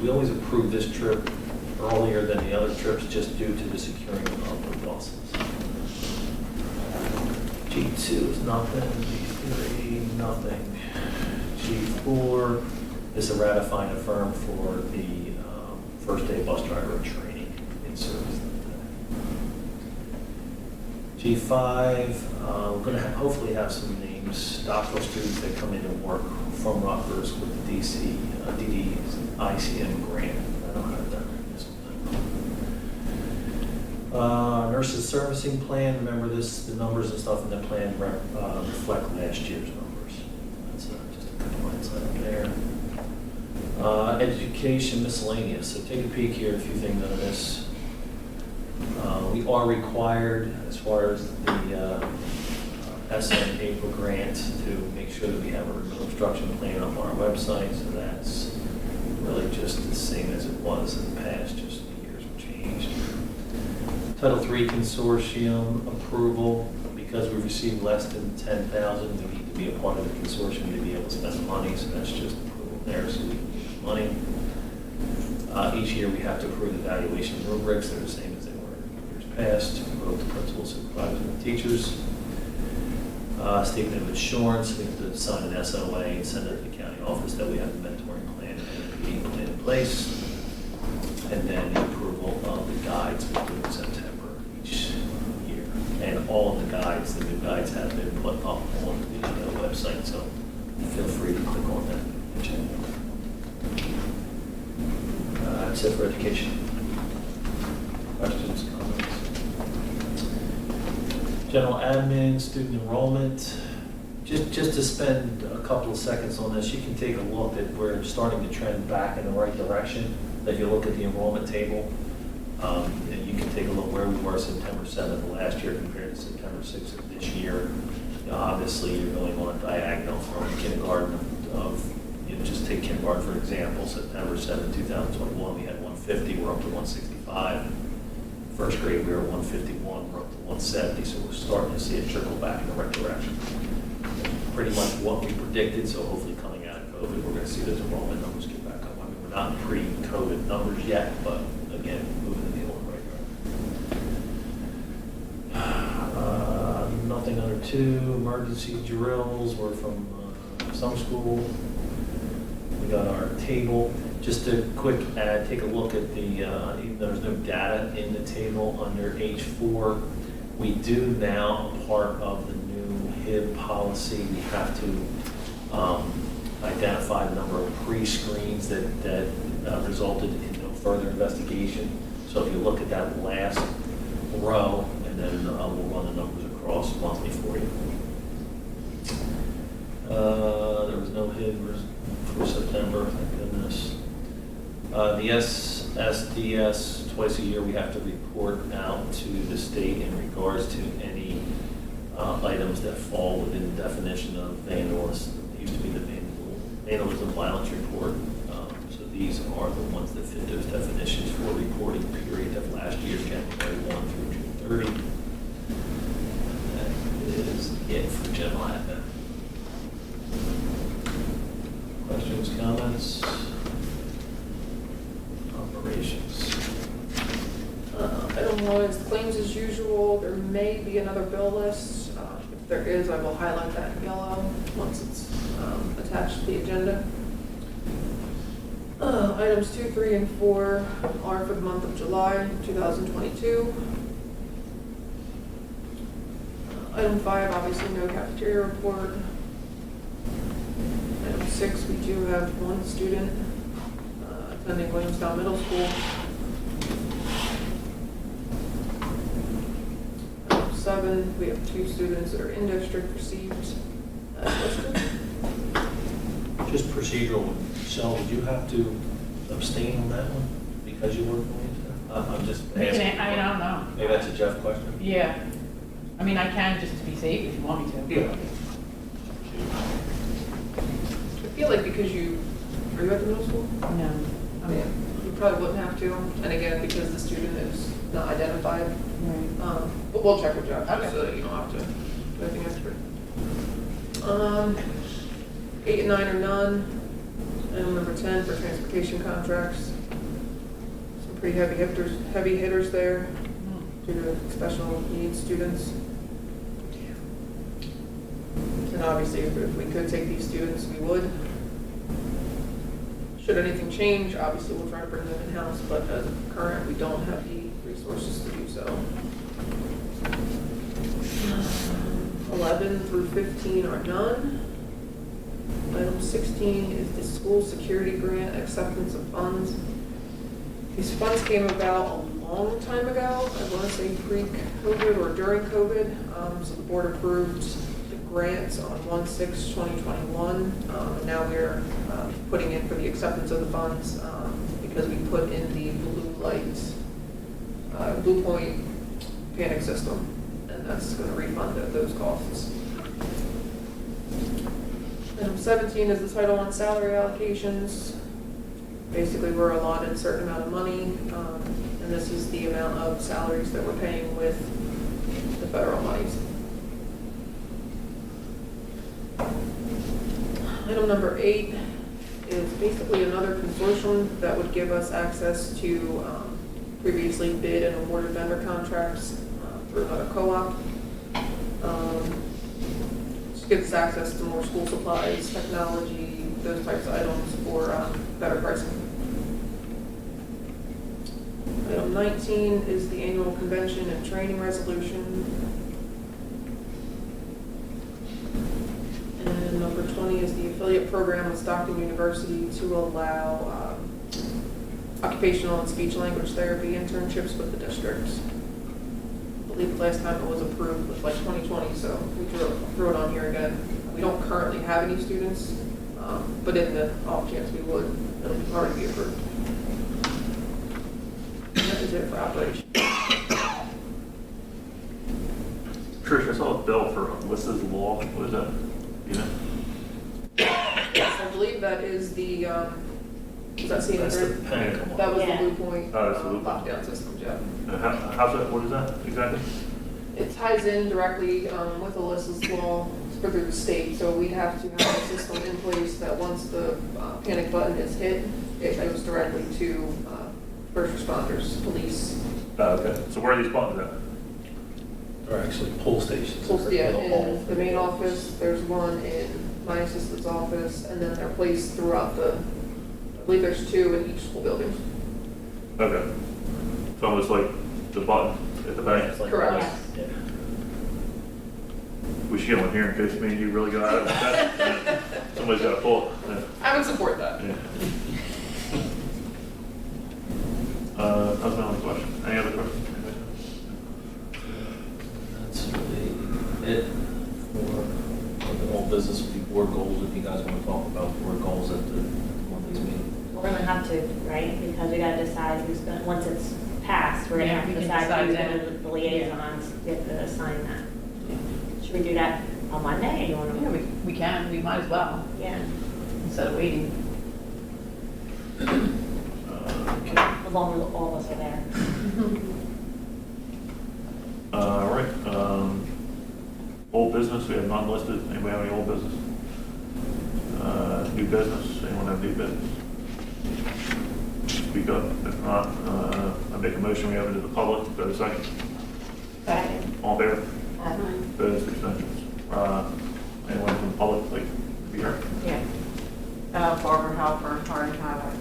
We always approve this trip earlier than the other trips just due to the securing of the buses. G2 is nothing, G3, nothing. G4 is a ratifying a firm for the first day bus driver training in service. G5, we're going to hopefully have some names, doctoral students that come in and work from Rutgers with the DC, DD, ICM grant. I don't have that in this one. Nurses servicing plan, remember this, the numbers and stuff in the plan reflect last year's numbers. That's just a couple lines up there. Education miscellaneous, so take a peek here, a few things on this. We are required, as far as the SM April grant, to make sure that we have a remote instruction plan up on our website, so that's really just the same as it was in the past, just the years have changed. Title III consortium approval, because we've received less than 10,000, we need to be a part of the consortium to be able to spend money, so that's just approval there, so we can use money. Each year we have to approve the evaluation rubrics, they're the same as they were in years past, both the principals, supervisors, and teachers. Statement of insurance, we have to sign an SOA and send it to the county office that we have a mentoring plan and a PD plan in place. And then the approval of the guides we do in September each year. And all of the guides, the new guides have been put up on the website, so feel free to click on that and check it out. That's it for education. Questions, comments? General admin, student enrollment. Just to spend a couple of seconds on this, you can take a look that we're starting to trend back in the right direction. If you look at the enrollment table, you can take a look where we were September 7th of last year compared to September 6th of this year. Obviously, you're going on a diagonal from kindergarten just take kindergarten for example, September 7th, 2021, we had 150, we're up to 165. First grade, we were 151, we're up to 170, so we're starting to see it trickle back in the right direction. Pretty much what we predicted, so hopefully coming out of COVID, we're going to see those enrollment numbers get back up. I mean, we're not in pre-COVID numbers yet, but again, moving the needle in the right direction. Nothing under 2, emergency drills were from summer school. We got our table. Just a quick add, take a look at the, even though there's no data in the table under H4, we do now, part of the new HIB policy, we have to identify the number of pre-screens that resulted in no further investigation. So if you look at that last row, and then we'll run the numbers across monthly for you. There was no HIB for September, thank goodness. The SDS, twice a year, we have to report out to the state in regards to any items that fall within the definition of vandalism. It used to be the vandalism violence report. So these are the ones that fit those definitions for reporting period of last year's January 1 through June 30. That is it for general admin. Questions, comments? Operations. Item 1 is claims as usual. There may be another bill list. If there is, I will highlight that in yellow once it's attached to the agenda. Items 2, 3, and 4 are for the month of July 2022. Item 5, obviously no cafeteria report. Item 6, we do have one student attending Williamstown Middle School. Item 7, we have 2 students that are in district received as listed. Just procedural. Michelle, did you have to abstain on that one because you were going to? I'm just asking. I don't know. Maybe that's a Jeff question? Yeah. I mean, I can just to be safe if you want me to. Yeah. I feel like because are you at the middle school? No. I mean, you probably wouldn't have to, and again, because the student is not identified. Right. But we'll check with Jeff, Okay. so that you don't have to do anything extra. 8 and 9 are none. Item number 10 for transportation contracts. Some pretty heavy hitters there due to special needs students. And obviously, if we could take these students, we would. Should anything change, obviously we'll try to bring them in-house, but as of current, we don't have the resources to do so. 11 through 15 are none. Item 16 is the school security grant acceptance of funds. These funds came about a long time ago, I want to say pre-COVID or during COVID. So the board approved the grants on 1/6/2021. And now we're putting in for the acceptance of the funds because we put in the Blue Point panic system, and that's going to refund those costs. Item 17 is the Title I salary allocations. Basically, we're allotted a certain amount of money, and this is the amount of salaries that we're paying with the federal monies. Item number 8 is basically another consortium that would give us access to previously bid and awarded vendor contracts through another co-op. Gives us access to more school supplies, technology, those types of items for better pricing. Item 19 is the annual convention and training resolution. And number 20 is the affiliate program with Stockton University to allow occupational and speech language therapy internships with the districts. I believe last time it was approved was like 2020, so we threw it on here again. We don't currently have any students, but in the off chance we would, it'll already be approved. And that is it for operations. Trish, I saw a bill for Alyssa's Law. What is that? You know? Yes, I believe that is the, is that seen That's there? the panic one. That was Yeah. the Blue Point Oh, that's the Blue Point. lockdown system, Jeff. How's that? What is that exactly? It ties in directly with Alyssa's law through the state, so we'd have to have a system in place that once the panic button is hit, it goes directly to first responders, police. Okay. So where are these buttons at? They're actually pull stations. So, yeah, The hall. in the main office, there's one in my assistant's office, and then they're placed throughout the believe there's 2 in each school building. Okay. It's almost like the button at the bank. It's like- Correct. Yes. Yeah. We should get one here in case me and you really go out of that. Somebody's got to pull it. Yeah. I would support that. Yeah. That's my only question. Any other questions? That's really it for the whole business with the board goals, if you guys want to talk about board goals at the one of these meetings. We're gonna have to, right? Because we gotta decide who's gonna, once it's passed, we're gonna Yeah, have we to can decide decide who's then. gonna be the liaisons, we have to assign that. Should we do that on Monday, or you Yeah, wanna? we can, we might as well, Yeah, instead of waiting. as long as all of us are there. All right. Old business, we have none listed. Anybody have any old business? New business, anyone have new business? Speak up. If not, I make a motion, we have it to the public. Go to second. Second. All in favor? Aye. Opposed, abstentions. Anyone from the public, like, to be heard? Yeah. Barbara Halper, Harding Highway.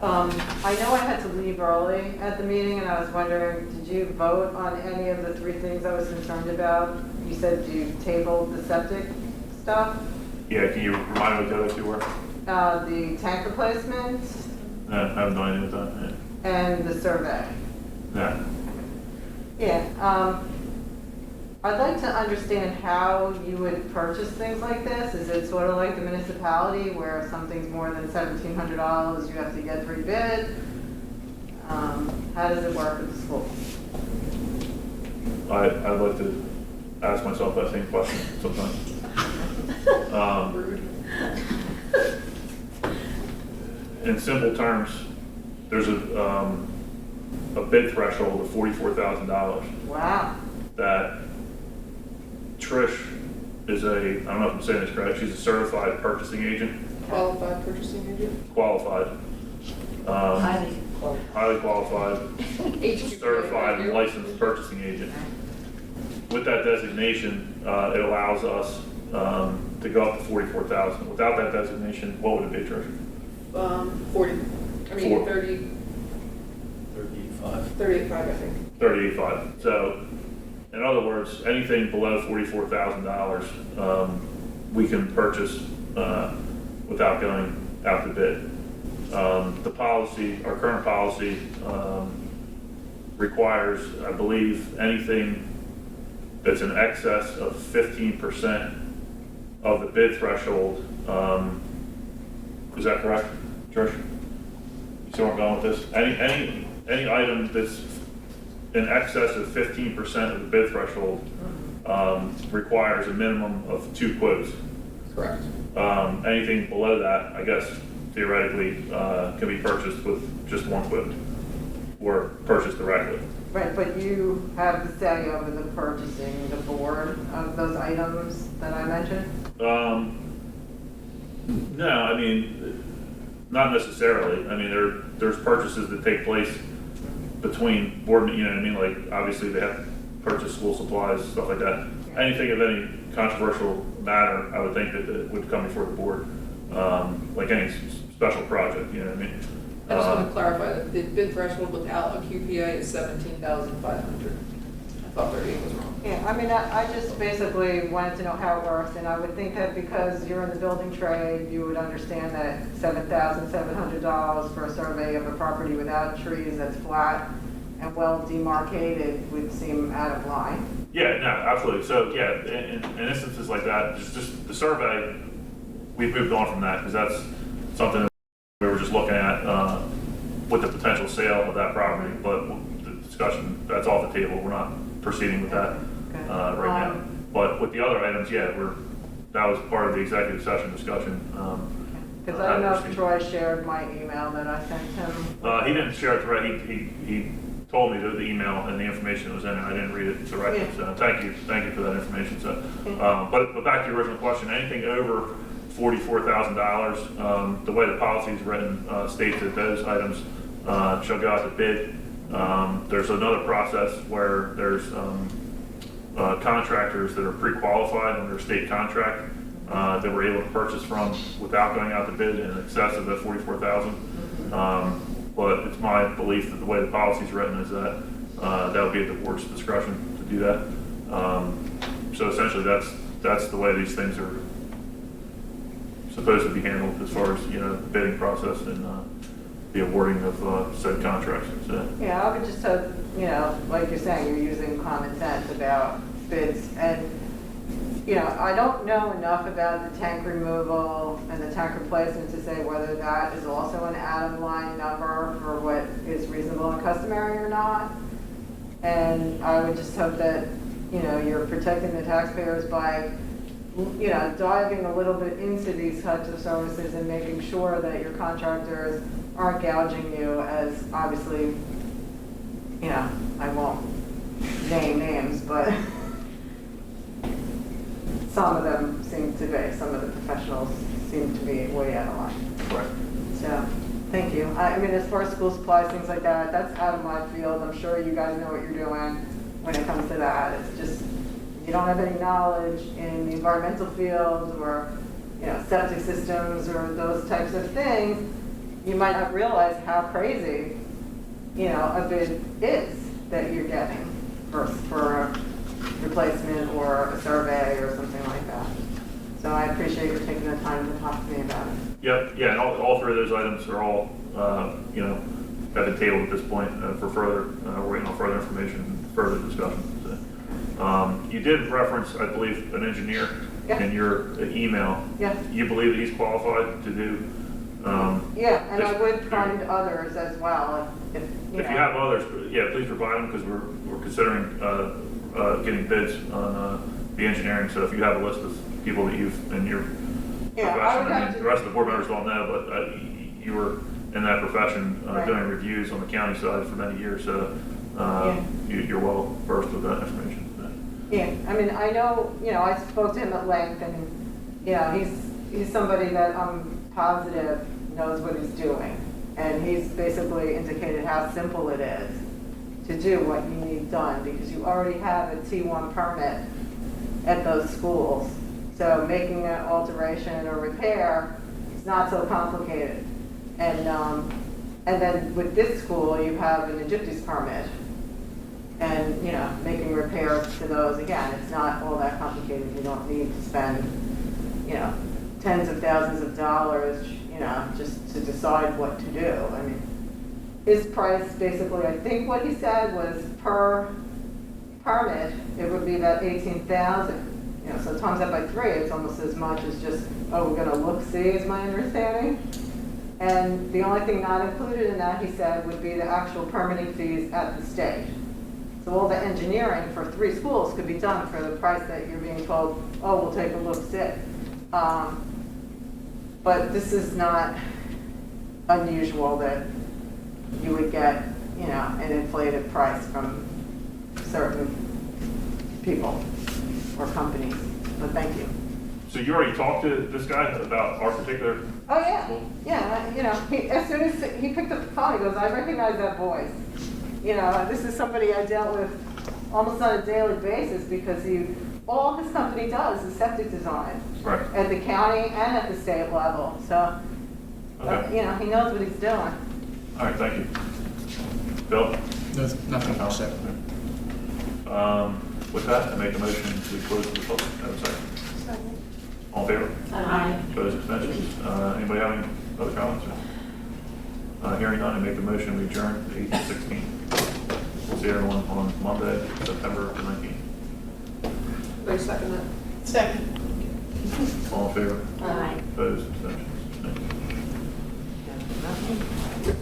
I know I had to leave early at the meeting, and I was wondering, did you vote on any of the 3 things I was concerned about? You said you tabled the septic stuff, Yeah, can you remind me what the other 2 were? the tank replacement, No, I haven't done anything with that. and the survey. Yeah. Yeah, I'd like to understand how you would purchase things like this. Is it sort of like the municipality where if something's more than $1,700, you have to get 3 bids? How does it work with the school? I'd like to ask myself that same question sometimes. Rude. In simple terms, there's a bid threshold of $44,000 Wow. that Trish is I don't know if I'm saying this correct, she's a certified purchasing agent, Qualified purchasing agent. qualified, Highly close. highly qualified, HQPA certified and review. licensed purchasing agent. With that designation, it allows us to go up to $44,000. Without that designation, what would it be, Trish? 40, I mean, Four. 30, 35. 38.5, I think. 38.5. So, in other words, anything below $44,000, we can purchase without going out to bid. The policy, our current policy, requires, I believe, anything that's in excess of 15% of the bid threshold. Is that correct, Trish? You see where I'm going with this? Any item that's in excess of 15% of the bid threshold requires a minimum of 2 quotes. Correct. Anything below that, I guess theoretically, can be purchased with just 1 quote or purchased directly. Right, but you have the say over the purchasing, the board of those items that I mentioned? No, I mean, not necessarily. I mean, there's purchases that take place between board, you know what I mean? Like, obviously, they have to purchase school supplies, stuff like that. Anything of any controversial matter, I would think that it would come before the board, like any special project, you know what I mean? I just want to clarify that the bid threshold without a QPA is 17,500. I thought 38 was wrong. Yeah, I mean, I just basically wanted to know how it works, and I would think that because you're in the building trade, you would understand that $7,700 for a survey of a property without trees that's flat and well demarcated would seem out of line. Yeah, no, absolutely. So, yeah, in instances like that, just the survey, we've moved on from that because that's something that we were just looking at with the potential sale of that property. But the discussion, that's off the table. We're not proceeding with that right now. But with the other items, yeah, that was part of the executive session discussion. Because I don't know if Troy shared my email that I sent him. He didn't share it directly. He told me the email and the information that was in it. I didn't read it directly. Yeah. So thank you for that information. So, but back to your original question, anything over $44,000, the way the policy is written states that those items shall go out to bid. There's another process where there's contractors that are pre-qualified under state contract that we're able to purchase from without going out to bid in excess of the 44,000. But it's my belief that the way the policy is written is that that would be at the board's discretion to do that. So essentially, that's the way these things are supposed to be handled as far as, you know, the bidding process and the awarding of said contracts. So, Yeah, I would just hope, you know, like you're saying, you're using common sense about bids. And, you know, I don't know enough about the tank removal and the tank replacement to say whether that is also an out-of-line number for what is reasonable and customary or not. And I would just hope that, you know, you're protecting the taxpayers by, you know, diving a little bit into these types of services and making sure that your contractors aren't gouging you, as obviously, you know, I won't name names, but some of them seem to be, some of the professionals seem to be way out of line. right. So, thank you. I mean, as far as school supplies, things like that, that's out of my field. I'm sure you guys know what you're doing when it comes to that. It's just, you don't have any knowledge in the environmental field or, you know, septic systems or those types of things, you might not realize how crazy, you know, a bid is that you're getting for a replacement or a survey or something like that. So I appreciate you taking the time to talk to me about it. Yep, yeah, and all three of those items are all, you know, at the table at this point for further, we're waiting on further information, further discussion. So, you did reference, I believe, an engineer Yeah. in your email. Yeah. You believe that he's qualified to do? Yeah, and I this- would find others as well if, you If know. you have others, yeah, please provide them, because we're considering getting bids on the engineering. So if you have a list of people that you've, in your Yeah, I profession, would I have mean, to. the rest of the board members don't know, but you were in that profession Right. doing reviews on the county side for many years, so you're well versed with that information. Yeah, I mean, I know, you know, I spoke to him at length and, you know, he's somebody that I'm positive knows what he's doing. And he's basically indicated how simple it is to do what you need done, because you already have a T1 permit at those schools. So making an alteration or repair is not so complicated. And then with this school, you have an Egypti's permit. And, you know, making repairs to those, again, it's not all that complicated. You don't need to spend, you know, tens of thousands of dollars, you know, just to decide what to do. I mean, his price, basically, I think what he said was per permit, it would be about 18,000. You know, so times that by 3, it's almost as much as just, oh, we're gonna look, see, is my understanding. And the only thing not included in that, he said, would be the actual permitting fees at the state. So all the engineering for 3 schools could be done for the price that you're being told, oh, we'll take a look, see. But this is not unusual that you would get, you know, an inflated price from certain people or companies. But thank you. So you already talked to this guy about our particular Oh, yeah. school? Yeah, you know, as soon as he picked up the phone, he goes, I recognize that voice. You know, this is somebody I dealt with almost on a daily basis, because all his company does is septic design. Right. At the county and at the state level. So, Okay. you know, he knows what he's doing. All right, thank you. Bill? Nothing else. With that, I make a motion to close the public. Have a second. All in favor? Aye. Opposed, abstentions? Anybody have any other comments? Hearing none, I make a motion we adjourn to 8:16. We'll see everyone on Monday, September 19th. Wait a second. Second. All in favor? Aye. Opposed, abstentions? Thank you.